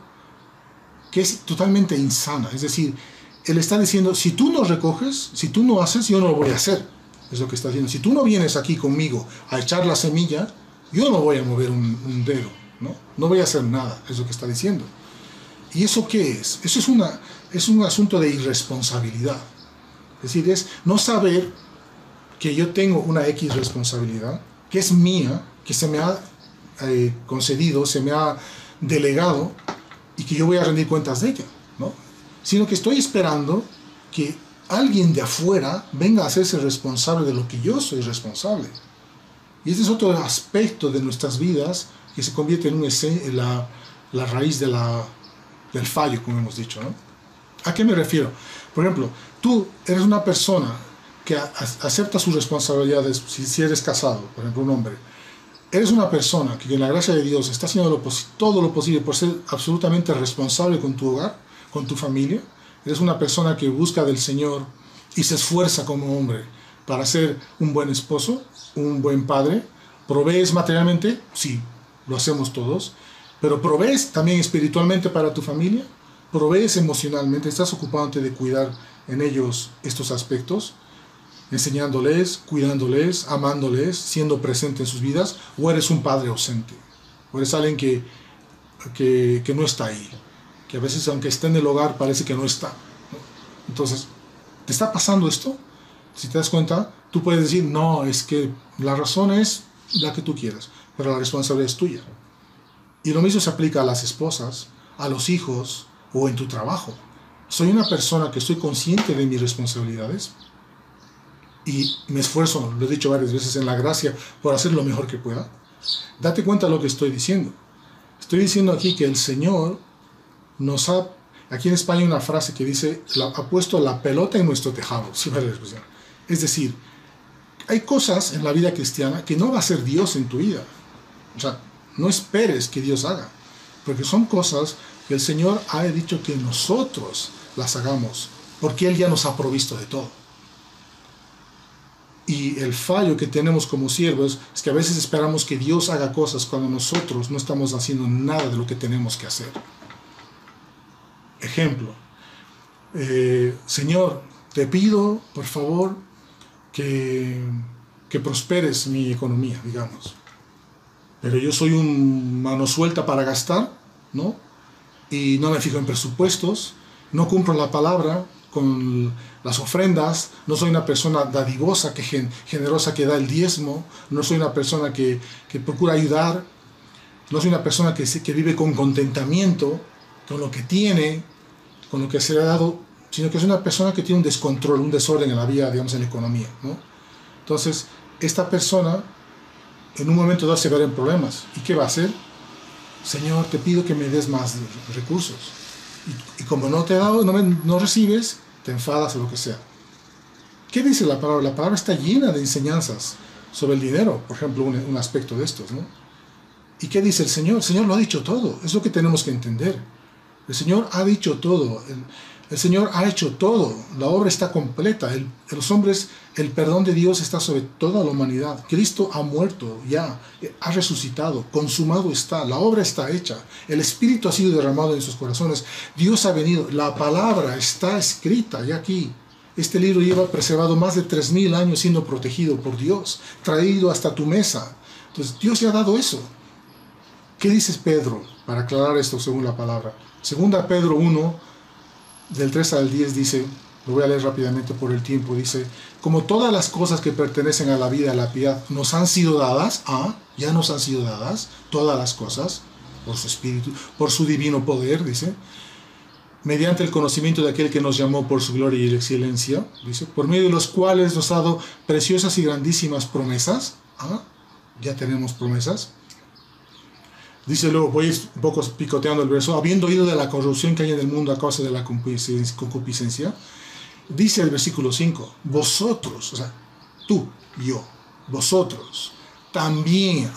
que es totalmente insana. Es decir, Él está diciendo, si tú no recoges, si tú no haces, yo no lo voy a hacer. Es lo que está diciendo. Si tú no vienes aquí conmigo a echar la semilla, yo no voy a mover un dedo, ¿no? No voy a hacer nada, es lo que está diciendo. ¿Y eso qué es? Eso es un asunto de irresponsabilidad. Es decir, es no saber que yo tengo una X responsabilidad, que es mía, que se me ha concedido, se me ha delegado, y que yo voy a rendir cuentas de ella, ¿no? Sino que estoy esperando que alguien de afuera venga a hacerse responsable de lo que yo soy responsable. Y este es otro aspecto de nuestras vidas que se convierte en la raíz del fallo, como hemos dicho, ¿no? ¿A qué me refiero? Por ejemplo, tú eres una persona que acepta sus responsabilidades, si eres casado, por ejemplo, un hombre. Eres una persona que en la gracia de Dios está haciendo todo lo posible por ser absolutamente responsable con tu hogar, con tu familia. Eres una persona que busca del Señor y se esfuerza como hombre para ser un buen esposo, un buen padre. ¿Provees materialmente? Sí, lo hacemos todos. Pero ¿provees también espiritualmente para tu familia? ¿Provees emocionalmente? ¿Estás ocupándote de cuidar en ellos estos aspectos? enseñándoles, cuidándoles, amándoles, siendo presente en sus vidas, o eres un padre ausente, o eres alguien que no está ahí, que a veces aunque esté en el hogar parece que no está, ¿no? Entonces, ¿te está pasando esto? Si te das cuenta, tú puedes decir, no, es que la razón es la que tú quieras, pero la responsabilidad es tuya. Y lo mismo se aplica a las esposas, a los hijos o en tu trabajo. Soy una persona que estoy consciente de mis responsabilidades y me esfuerzo, lo he dicho varias veces, en la gracia por hacer lo mejor que pueda. Date cuenta de lo que estoy diciendo. Estoy diciendo aquí que el Señor nos ha... Aquí en España hay una frase que dice, ha puesto la pelota en nuestro tejado. ¿Sí vale la expresión? Es decir, hay cosas en la vida cristiana que no va a ser Dios en tu vida. O sea, no esperes que Dios haga, porque son cosas que el Señor ha dicho que nosotros las hagamos, porque Él ya nos ha provisto de todo. Y el fallo que tenemos como siervos es que a veces esperamos que Dios haga cosas cuando nosotros no estamos haciendo nada de lo que tenemos que hacer. Ejemplo, Señor, te pido, por favor, que prosperes mi economía, digamos. Pero yo soy un mano suelta para gastar, ¿no? Y no me fijo en presupuestos, no cumplo la palabra con las ofrendas, no soy una persona dadivosa, generosa que da el diezmo, no soy una persona que procura ayudar, no soy una persona que vive con contentamiento, con lo que tiene, con lo que se le ha dado, sino que es una persona que tiene un descontrol, un desorden en la vida, digamos, en la economía, ¿no? Entonces, esta persona en un momento dado se verá en problemas. ¿Y qué va a hacer? Señor, te pido que me des más recursos. Y como no te he dado, no recibes, te enfadas o lo que sea. ¿Qué dice la palabra? La palabra está llena de enseñanzas sobre el dinero, por ejemplo, un aspecto de estos, ¿no? ¿Y qué dice el Señor? El Señor lo ha dicho todo, es lo que tenemos que entender. El Señor ha dicho todo, el Señor ha hecho todo, la obra está completa, los hombres, el perdón de Dios está sobre toda la humanidad. Cristo ha muerto ya, ha resucitado, consumado está, la obra está hecha, el Espíritu ha sido derramado en sus corazones, Dios ha venido, la palabra está escrita ya aquí. Este libro lleva preservado más de 3000 años siendo protegido por Dios, traído hasta tu mesa. Entonces Dios ya ha dado eso. ¿Qué dices Pedro para aclarar esto según la palabra? Segunda Pedro 1, del 3 al 10 dice, lo voy a leer rápidamente por el tiempo, dice, como todas las cosas que pertenecen a la vida y a la piedad nos han sido dadas, ya nos han sido dadas, todas las cosas, por su Espíritu, por su divino poder, dice, mediante el conocimiento de aquel que nos llamó por su gloria y excelencia, dice, por medio de los cuales nos ha dado preciosas y grandísimas promesas, ya tenemos promesas. Dice luego, voy un poco picoteando el verso, habiendo oído de la corrupción que hay en el mundo a causa de la concupiscencia, dice el versículo 5, vosotros, o sea, tú, yo, vosotros, también,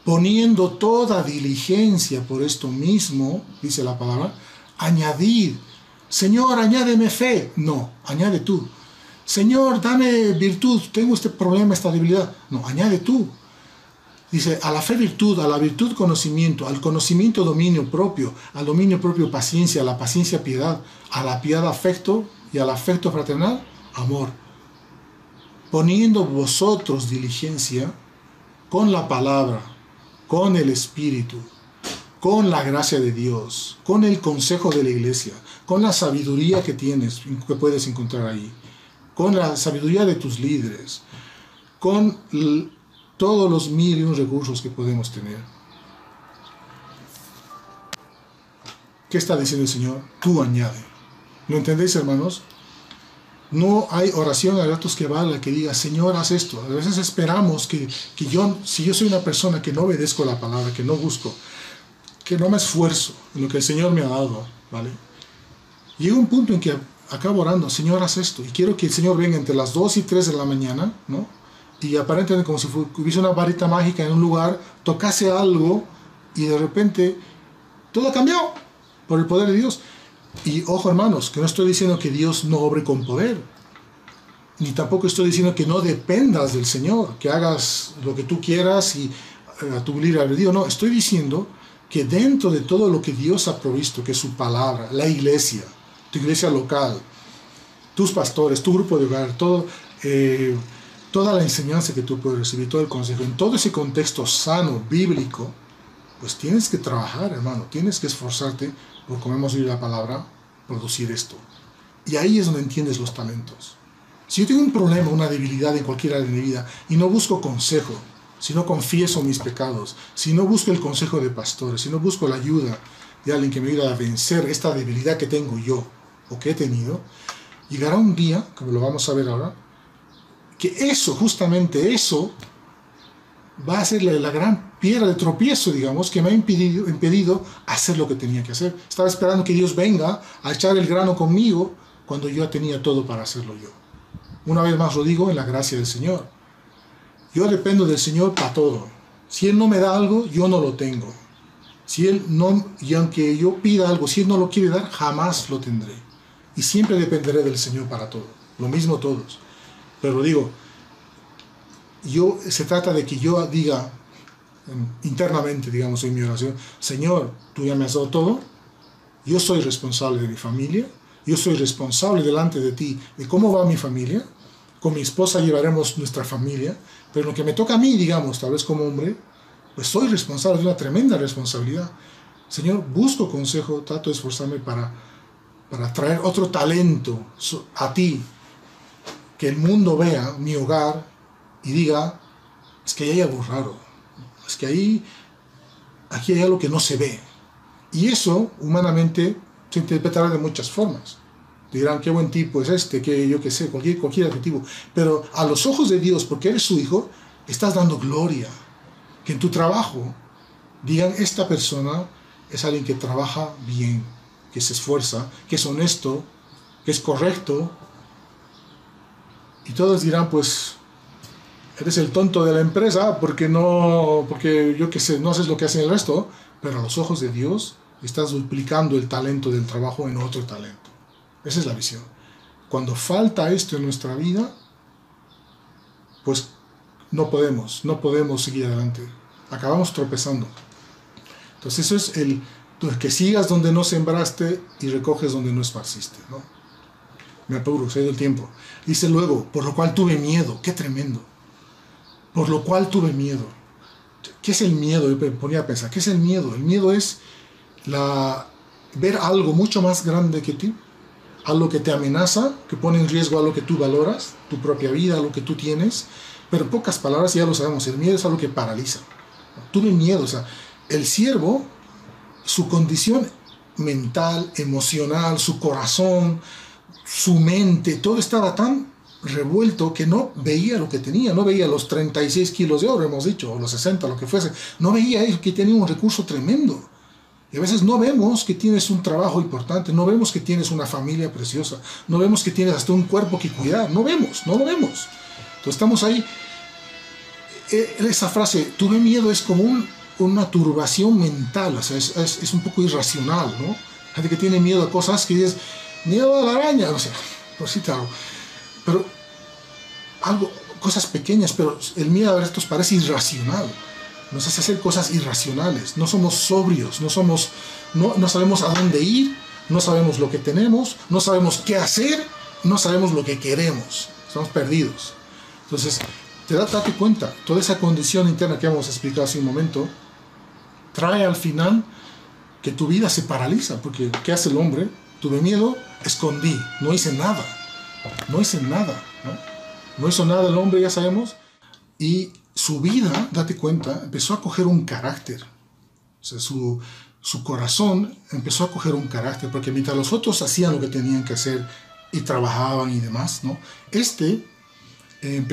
poniendo toda diligencia por esto mismo, dice la palabra, añadid, Señor, añádeme fe, no, añade tú, Señor, dame virtud, tengo este problema, esta debilidad, no, añade tú. Dice, a la fe virtud, a la virtud conocimiento, al conocimiento dominio propio, al dominio propio paciencia, a la paciencia piedad, a la piedad afecto y al afecto fraternal amor. Poniendo vosotros diligencia con la palabra, con el Espíritu, con la gracia de Dios, con el consejo de la iglesia, con la sabiduría que tienes, que puedes encontrar ahí, con la sabiduría de tus líderes, con todos los 1001 recursos que podemos tener. ¿Qué está diciendo el Señor? Tú añade. ¿Lo entendéis, hermanos? No hay oración a ratos que valga que diga, Señor, haz esto. A veces esperamos que yo, si yo soy una persona que no obedezco la palabra, que no busco, que no me esfuerzo en lo que el Señor me ha dado, ¿vale? Llega un punto en que acabo orando, Señor, haz esto. Y quiero que el Señor venga entre las 2 y 3 de la mañana, ¿no? Y aparentemente como si hubiese una varita mágica en un lugar, tocase algo y de repente todo ha cambiado por el poder de Dios. Y ojo, hermanos, que no estoy diciendo que Dios no obre con poder, ni tampoco estoy diciendo que no dependas del Señor, que hagas lo que tú quieras y a tu libre albedrío. No, estoy diciendo que dentro de todo lo que Dios ha provisto, que es su palabra, la iglesia, tu iglesia local, tus pastores, tu grupo de hogar, toda la enseñanza que tú puedes recibir, todo el consejo, en todo ese contexto sano, bíblico, pues tienes que trabajar, hermano, tienes que esforzarte por, como hemos oído la palabra, producir esto. Y ahí es donde entiendes los talentos. Si yo tengo un problema, una debilidad en cualquier área de mi vida y no busco consejo, si no confieso mis pecados, si no busco el consejo de pastores, si no busco la ayuda de alguien que me ayude a vencer esta debilidad que tengo yo o que he tenido, llegará un día, como lo vamos a ver ahora, que eso, justamente eso, va a ser la gran piedra de tropiezo, digamos, que me ha impedido hacer lo que tenía que hacer. Estaba esperando que Dios venga a echar el grano conmigo cuando yo tenía todo para hacerlo yo. Una vez más lo digo, en la gracia del Señor. Yo dependo del Señor para todo. Si Él no me da algo, yo no lo tengo. Si Él no, y aunque yo pida algo, si Él no lo quiere dar, jamás lo tendré. Y siempre dependeré del Señor para todo. Lo mismo todos. Pero digo, se trata de que yo diga internamente, digamos, en mi oración, Señor, tú ya me has dado todo, yo soy responsable de mi familia, yo soy responsable delante de ti de cómo va mi familia, con mi esposa llevaremos nuestra familia, pero lo que me toca a mí, digamos, tal vez como hombre, pues soy responsable de una tremenda responsabilidad. Señor, busco consejo, trato de esforzarme para traer otro talento a ti, que el mundo vea mi hogar y diga, es que hay algo raro, es que aquí hay algo que no se ve. Y eso, humanamente, se interpretará de muchas formas. Dirán, qué buen tipo es este, que yo qué sé, cualquier adjetivo. Pero a los ojos de Dios, porque eres su hijo, estás dando gloria. Que en tu trabajo digan, esta persona es alguien que trabaja bien, que se esfuerza, que es honesto, que es correcto. Y todos dirán, pues, eres el tonto de la empresa porque yo qué sé, no haces lo que hace el resto. Pero a los ojos de Dios estás duplicando el talento del trabajo en otro talento. Esa es la visión. Cuando falta esto en nuestra vida, pues no podemos seguir adelante. Acabamos tropezando. Entonces eso es que sigas donde no sembraste y recoges donde no esparciste, ¿no? Me apuro, se ha ido el tiempo. Dice luego, por lo cual tuve miedo. ¡Qué tremendo! Por lo cual tuve miedo. ¿Qué es el miedo? Yo me ponía a pensar, ¿qué es el miedo? El miedo es ver algo mucho más grande que ti, algo que te amenaza, que pone en riesgo algo que tú valoras, tu propia vida, algo que tú tienes. Pero en pocas palabras, ya lo sabemos, el miedo es algo que paraliza. Tuve miedo, o sea, el siervo, su condición mental, emocional, su corazón, su mente, todo estaba tan revuelto que no veía lo que tenía, no veía los 36 kilos de oro, hemos dicho, o los 60, lo que fuese, no veía que tenía un recurso tremendo. Y a veces no vemos que tienes un trabajo importante, no vemos que tienes una familia preciosa, no vemos que tienes hasta un cuerpo que cuidar, no lo vemos. Entonces estamos ahí. Esa frase, tuve miedo, es como una turbación mental, o sea, es un poco irracional, ¿no? Gente que tiene miedo a cosas que dices, miedo a la araña, o sea, por si te hago. Pero cosas pequeñas, pero el miedo a esto parece irracional. Nos hace hacer cosas irracionales, no somos sobrios, no sabemos a dónde ir, no sabemos lo que tenemos, no sabemos qué hacer, no sabemos lo que queremos, estamos perdidos. Entonces, date cuenta, toda esa condición interna que hemos explicado hace un momento, trae al final que tu vida se paraliza, porque ¿qué hace el hombre? Tuve miedo, escondí, no hice nada, ¿no? No hizo nada el hombre, ya sabemos, y su vida, date cuenta, empezó a coger un carácter. O sea, su corazón empezó a coger un carácter, porque mientras los otros hacían lo que tenían que hacer y trabajaban y demás, ¿no?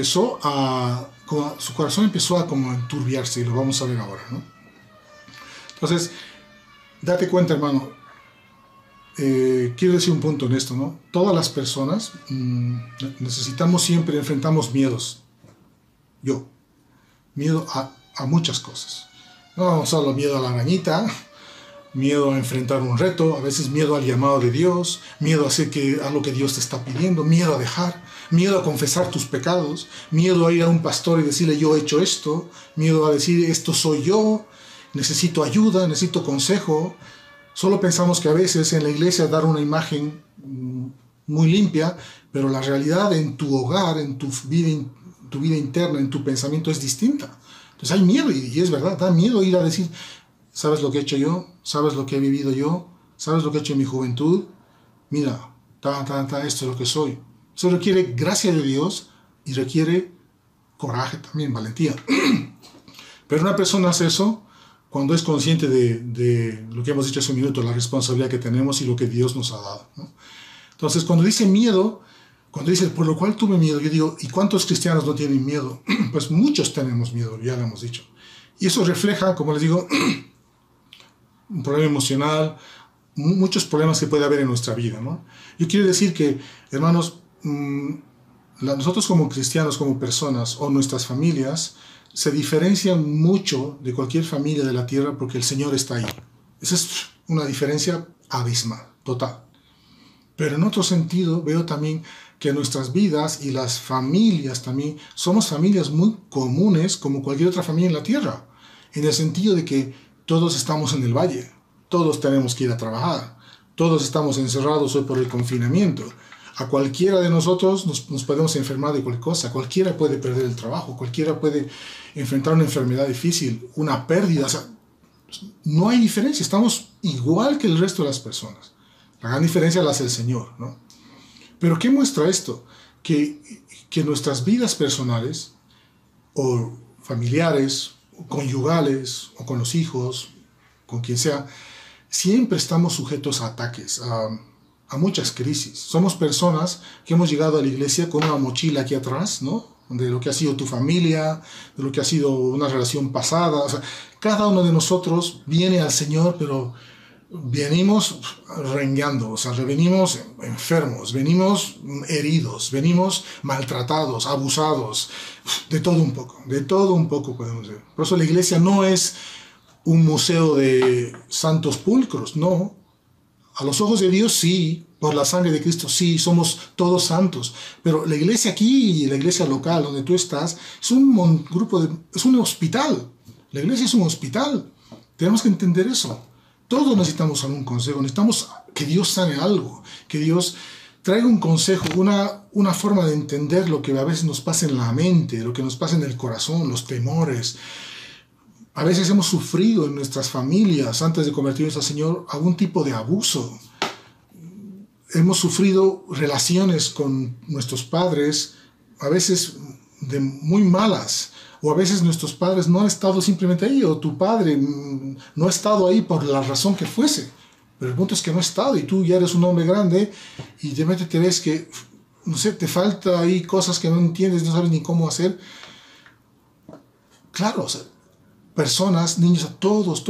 Su corazón empezó a como enturbiarse, y lo vamos a ver ahora, ¿no? Entonces, date cuenta, hermano, quiero decir un punto en esto, ¿no? Todas las personas enfrentamos miedos. Miedo a muchas cosas. No solo miedo a la arañita, miedo a enfrentar un reto, a veces miedo al llamado de Dios, miedo a hacer lo que Dios te está pidiendo, miedo a dejar, miedo a confesar tus pecados, miedo a ir a un pastor y decirle yo he hecho esto, miedo a decir esto soy yo, necesito ayuda, necesito consejo. Solo pensamos que a veces en la iglesia dar una imagen muy limpia, pero la realidad en tu hogar, en tu vida interna, en tu pensamiento es distinta. Entonces hay miedo, y es verdad, da miedo ir a decir, ¿sabes lo que he hecho yo? ¿Sabes lo que he vivido yo? ¿Sabes lo que he hecho en mi juventud? Mira, esto es lo que soy. Eso requiere gracia de Dios y requiere coraje también, valentía. Pero una persona hace eso cuando es consciente de lo que hemos dicho hace un minuto, la responsabilidad que tenemos y lo que Dios nos ha dado, ¿no? Entonces, cuando dice miedo, cuando dice, por lo cual tuve miedo, yo digo, ¿y cuántos cristianos no tienen miedo? Pues muchos tenemos miedo, ya lo hemos dicho. Y eso refleja, como les digo, un problema emocional, muchos problemas que puede haber en nuestra vida, ¿no? Yo quiero decir que, hermanos, nosotros como cristianos, como personas, o nuestras familias, se diferencian mucho de cualquier familia de la tierra porque el Señor está ahí. Esa es una diferencia abismal, total. Pero en otro sentido veo también que nuestras vidas y las familias también somos familias muy comunes como cualquier otra familia en la tierra, en el sentido de que todos estamos en el valle, todos tenemos que ir a trabajar, todos estamos encerrados hoy por el confinamiento. A cualquiera de nosotros nos podemos enfermar de cualquier cosa, cualquiera puede perder el trabajo, cualquiera puede enfrentar una enfermedad difícil, una pérdida. O sea, no hay diferencia, estamos igual que el resto de las personas. La gran diferencia la hace el Señor, ¿no? Pero ¿qué muestra esto? Que nuestras vidas personales, o familiares, o conyugales, o con los hijos, con quien sea, siempre estamos sujetos a ataques, a muchas crisis. Somos personas que hemos llegado a la iglesia con una mochila aquí atrás, ¿no? De lo que ha sido tu familia, de lo que ha sido una relación pasada. O sea, cada uno de nosotros viene al Señor, pero venimos rengueando, o sea, venimos enfermos, venimos heridos, venimos maltratados, abusados, de todo un poco podemos ver. Por eso la iglesia no es un museo de santos pulcros, no. A los ojos de Dios sí, por la sangre de Cristo sí, somos todos santos. Pero la iglesia aquí, la iglesia local donde tú estás, es es un hospital. La iglesia es un hospital. Tenemos que entender eso. Todos necesitamos algún consejo, necesitamos que Dios sane algo, que Dios traiga un consejo, una forma de entender lo que a veces nos pasa en la mente, lo que nos pasa en el corazón, los temores. A veces hemos sufrido en nuestras familias, antes de convertirnos al Señor, algún tipo de abuso. Hemos sufrido relaciones con nuestros padres, a veces muy malas, o a veces nuestros padres no han estado simplemente ahí, o tu padre no ha estado ahí por la razón que fuese. Pero el punto es que no ha estado, y tú ya eres un hombre grande, y de repente te ves que, no sé, te falta ahí cosas que no entiendes, no sabes ni cómo hacer. Claro, o sea, personas, niños, todos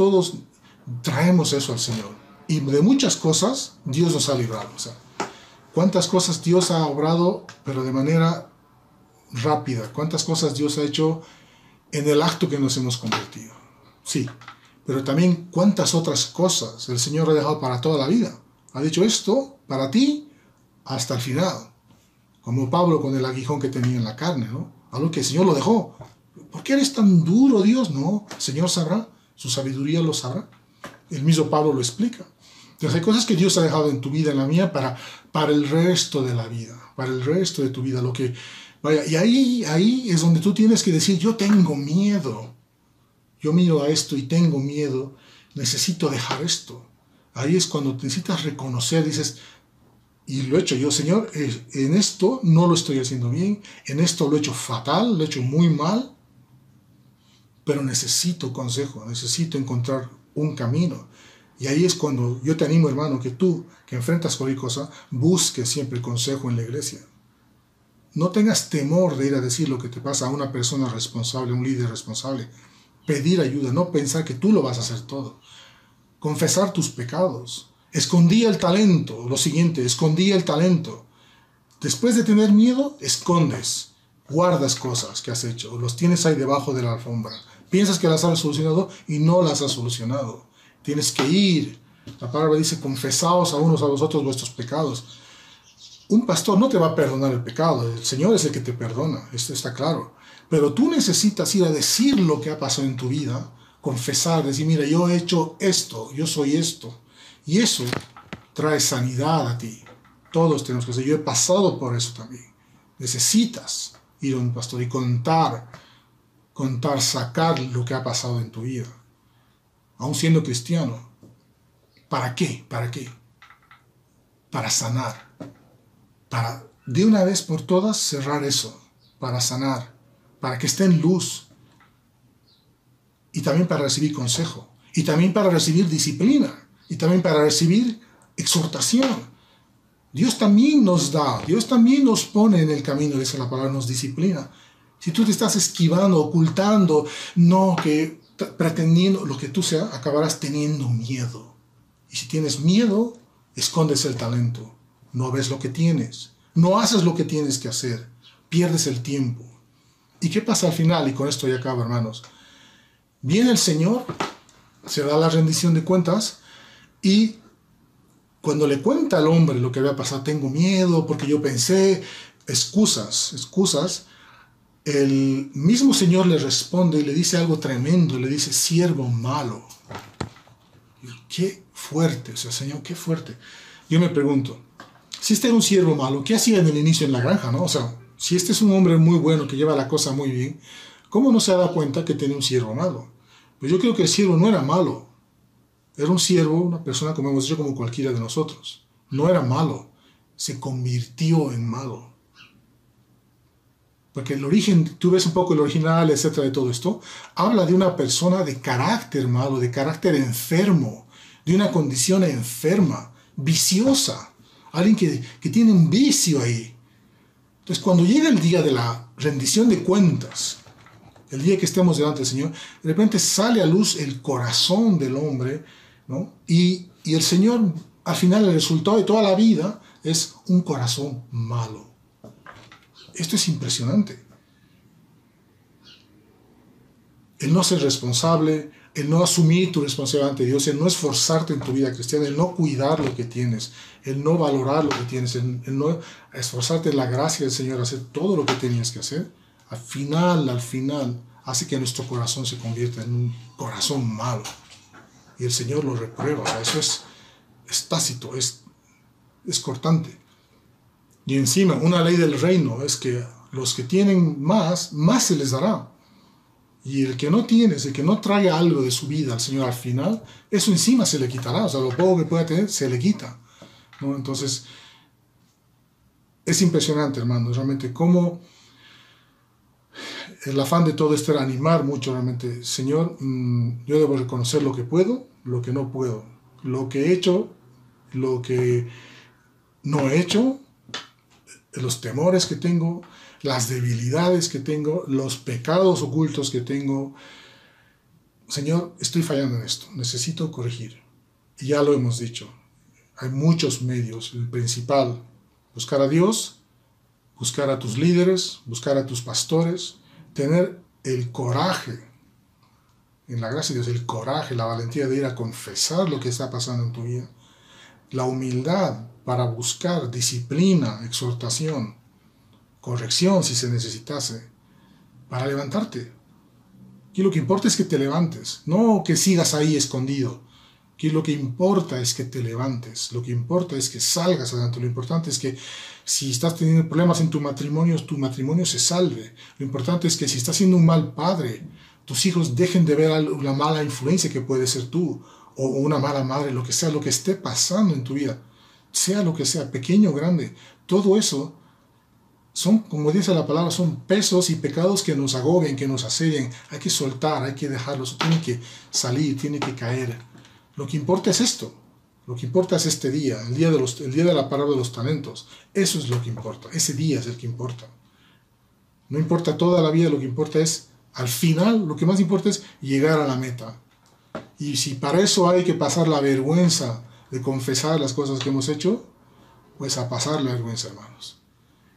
traemos eso al Señor. Y de muchas cosas Dios nos ha librado. O sea, cuántas cosas Dios ha obrado, pero de manera rápida. Cuántas cosas Dios ha hecho en el acto que nos hemos convertido. Sí, pero también cuántas otras cosas el Señor ha dejado para toda la vida. Ha dicho esto para ti hasta el final. Como Pablo con el aguijón que tenía en la carne, ¿no? Algo que el Señor lo dejó. ¿Por qué eres tan duro, Dios? No, el Señor sabrá, su sabiduría lo sabrá. El mismo Pablo lo explica. Entonces hay cosas que Dios ha dejado en tu vida, en la mía, para el resto de la vida, para el resto de tu vida. Y ahí es donde tú tienes que decir, yo tengo miedo. Yo miro a esto y tengo miedo. Necesito dejar esto. Ahí es cuando necesitas reconocer, dices, y lo he hecho yo, Señor, en esto no lo estoy haciendo bien, en esto lo he hecho fatal, lo he hecho muy mal, pero necesito consejo, necesito encontrar un camino. Y ahí es cuando yo te animo, hermano, que tú, que enfrentas cualquier cosa, busques siempre consejo en la iglesia. No tengas temor de ir a decir lo que te pasa a una persona responsable, un líder responsable. Pedir ayuda, no pensar que tú lo vas a hacer todo. Confesar tus pecados. Escondía el talento, lo siguiente, escondía el talento. Después de tener miedo, escondes, guardas cosas que has hecho, los tienes ahí debajo de la alfombra. Piensas que las has solucionado y no las has solucionado. Tienes que ir. La palabra dice, confesaos a unos a los otros vuestros pecados. Un pastor no te va a perdonar el pecado, el Señor es el que te perdona, esto está claro. Pero tú necesitas ir a decir lo que ha pasado en tu vida, confesar, decir, mira, yo he hecho esto, yo soy esto. Y eso trae sanidad a ti. Todos tenemos que hacer. Yo he pasado por eso también. Necesitas ir a un pastor y contar, sacar lo que ha pasado en tu vida. Aún siendo cristiano. ¿Para qué? ¿Para qué? Para sanar. Para de una vez por todas cerrar eso. Para sanar. Para que esté en luz. Y también para recibir consejo. Y también para recibir disciplina. Y también para recibir exhortación. Dios también nos da, Dios también nos pone en el camino, dice la palabra, nos disciplina. Si tú te estás esquivando, ocultando, no, que pretendiendo lo que tú seas, acabarás teniendo miedo. Y si tienes miedo, escondes el talento. No ves lo que tienes. No haces lo que tienes que hacer. Pierdes el tiempo. ¿Y qué pasa al final? Y con esto ya acabo, hermanos. Viene el Señor, se da la rendición de cuentas y cuando le cuenta al hombre lo que había pasado, tengo miedo porque yo pensé, excusas, el mismo Señor le responde y le dice algo tremendo, le dice, siervo malo. Qué fuerte, o sea, Señor, qué fuerte. Yo me pregunto, si este era un siervo malo, ¿qué hacía en el inicio en la granja, no? O sea, si este es un hombre muy bueno que lleva la cosa muy bien, ¿cómo no se ha dado cuenta que tenía un siervo malo? Pues yo creo que el siervo no era malo. Era un siervo, una persona, como hemos dicho, como cualquiera de nosotros. No era malo. Se convirtió en malo. Porque el origen, tú ves un poco el original, etcétera, de todo esto, habla de una persona de carácter malo, de carácter enfermo, de una condición enferma, viciosa. Alguien que tiene un vicio ahí. Entonces, cuando llega el día de la rendición de cuentas, el día que estemos delante del Señor, de repente sale a luz el corazón del hombre, ¿no? Y el Señor, al final, el resultado de toda la vida es un corazón malo. Esto es impresionante. El no ser responsable, el no asumir tu responsabilidad ante Dios, el no esforzarte en tu vida cristiana, el no cuidar lo que tienes, el no valorar lo que tienes, el no esforzarte en la gracia del Señor, hacer todo lo que tenías que hacer, al final, hace que nuestro corazón se convierta en un corazón malo. Y el Señor lo reprueba. O sea, eso es tácito, es cortante. Y encima, una ley del reino es que los que tienen más se les dará. Y el que no tiene, el que no trae algo de su vida al Señor al final, eso encima se le quitará. O sea, lo poco que pueda tener, se le quita, ¿no? Entonces, es impresionante, hermanos, realmente cómo el afán de todo esto era animar mucho realmente. Señor, yo debo reconocer lo que puedo, lo que no puedo, lo que he hecho, lo que no he hecho, los temores que tengo, las debilidades que tengo, los pecados ocultos que tengo. Señor, estoy fallando en esto, necesito corregir. Y ya lo hemos dicho, hay muchos medios. El principal, buscar a Dios, buscar a tus líderes, buscar a tus pastores, tener el coraje, en la gracia de Dios, el coraje, la valentía de ir a confesar lo que está pasando en tu vida, la humildad para buscar disciplina, exhortación, corrección si se necesitase, para levantarte. Aquí lo que importa es que te levantes, no que sigas ahí escondido. Aquí lo que importa es que te levantes, lo que importa es que salgas adelante, lo importante es que si estás teniendo problemas en tu matrimonio se salve. Lo importante es que si estás siendo un mal padre, tus hijos dejen de ver la mala influencia que puede ser tú, o una mala madre, lo que sea, lo que esté pasando en tu vida, sea lo que sea, pequeño o grande, todo eso son, como dice la palabra, son pesos y pecados que nos agobian, que nos asedian. Hay que soltar, hay que dejarlos, tiene que salir, tiene que caer. Lo que importa es esto. Lo que importa es este día, el día de la parábola de los talentos. Eso es lo que importa. Ese día es el que importa. No importa toda la vida, lo que importa es, al final, lo que más importa es llegar a la meta. Y si para eso hay que pasar la vergüenza de confesar las cosas que hemos hecho, pues a pasar la vergüenza, hermanos.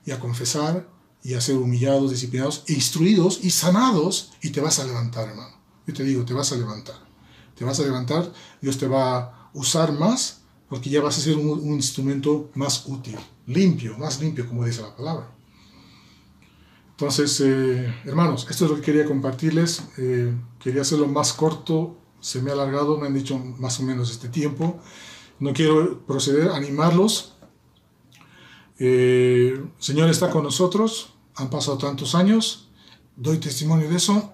Y a confesar, y a ser humillados, disciplinados, instruidos y sanados, y te vas a levantar, hermano. Yo te digo, te vas a levantar. Te vas a levantar, Dios te va a usar más, porque ya vas a ser un instrumento más útil, más limpio, como dice la palabra. Entonces, hermanos, esto es lo que quería compartirles. Quería hacerlo más corto, se me ha alargado, me han dicho más o menos este tiempo. No quiero proceder a animarlos El Señor está con nosotros, han pasado tantos años, doy testimonio de eso.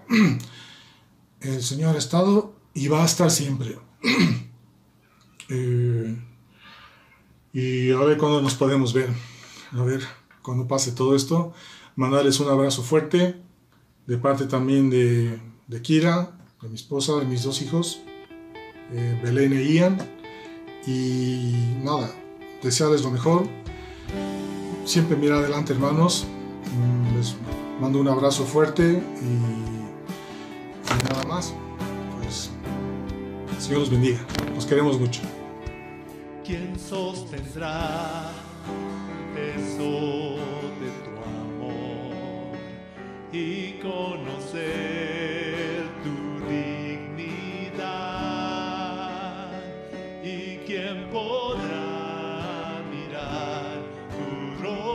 El Señor ha estado y va a estar siempre. Y a ver cuándo nos podemos ver, a ver cuando pase todo esto. Mandarles un abrazo fuerte, de parte también de Kira, de mi esposa, de mis 2 hijos, Belén e Ian. Y nada, desearles lo mejor. Siempre mirar adelante, hermanos. Les mando un abrazo fuerte y nada más. Pues, Señor los bendiga. Los queremos mucho. ¿Quién sostendrá el peso de tu amor y conocer tu dignidad? ¿Y quién podrá mirar tu rostro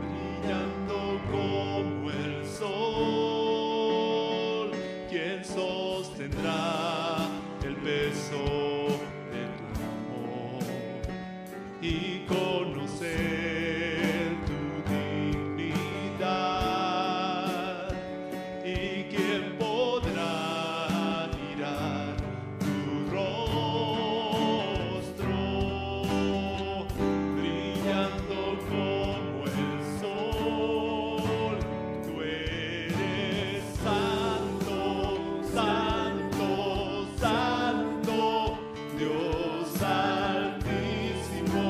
brillando como el sol? ¿Quién sostendrá el peso de tu amor y conocer tu dignidad? ¿Y quién podrá mirar tu rostro brillando como el sol? Tú eres santo, santo, santo, Dios altísimo,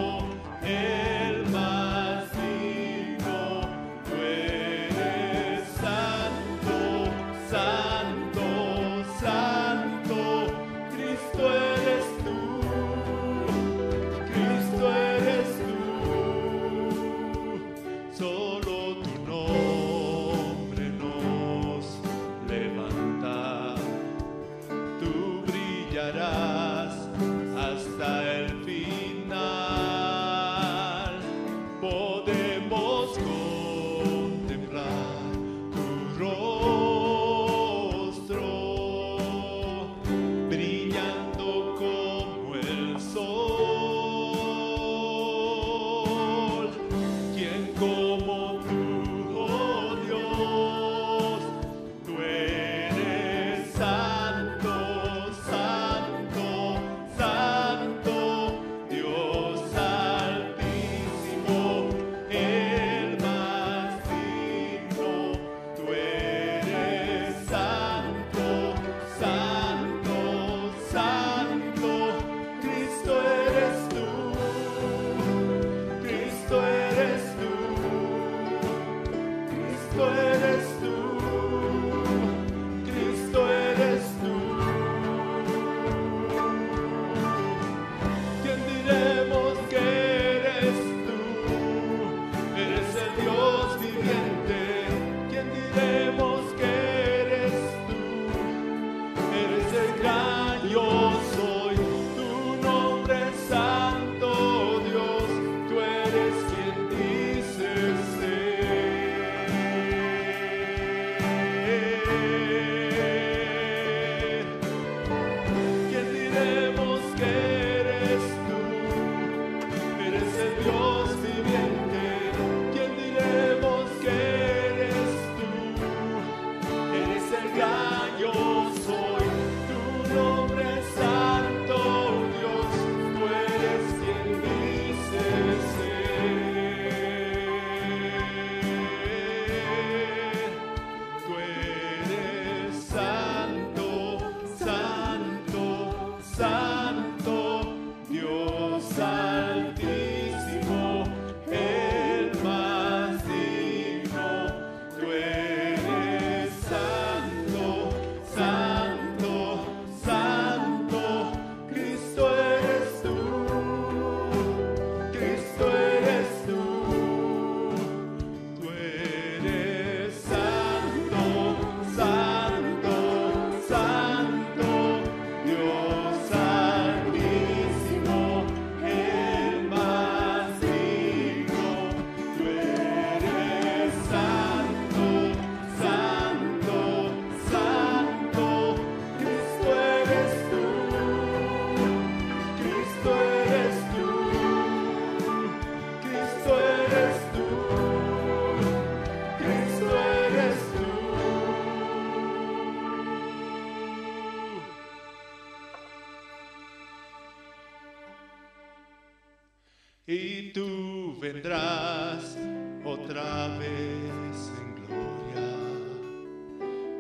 y tú vendrás otra vez en gloria.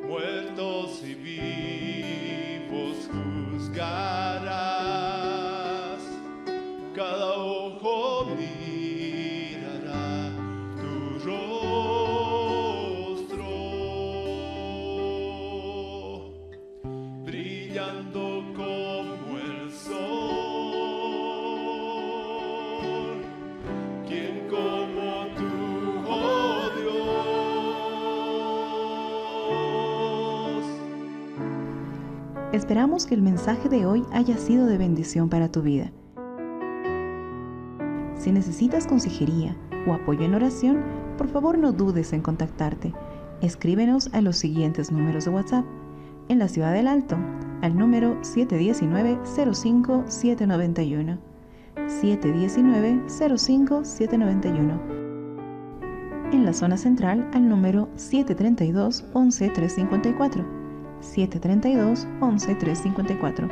Muertos y vivos juzgarás, cada ojo mirará tu rostro, brillando como el sol. ¿Quién como tú, oh Dios? Esperamos que el mensaje de hoy haya sido de bendición para tu vida. Si necesitas consejería o apoyo en oración, por favor no dudes en contactarte. Escríbenos a los siguientes números de WhatsApp. En la Ciudad del Alto, al número 719-05-791. 719-05-791. En la zona central, al número 732-11-354. 732-11-354.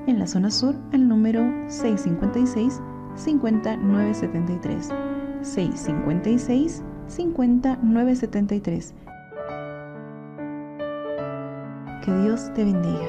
En la zona sur, al número 656-50-973. 656-50-973. Que Dios te bendiga.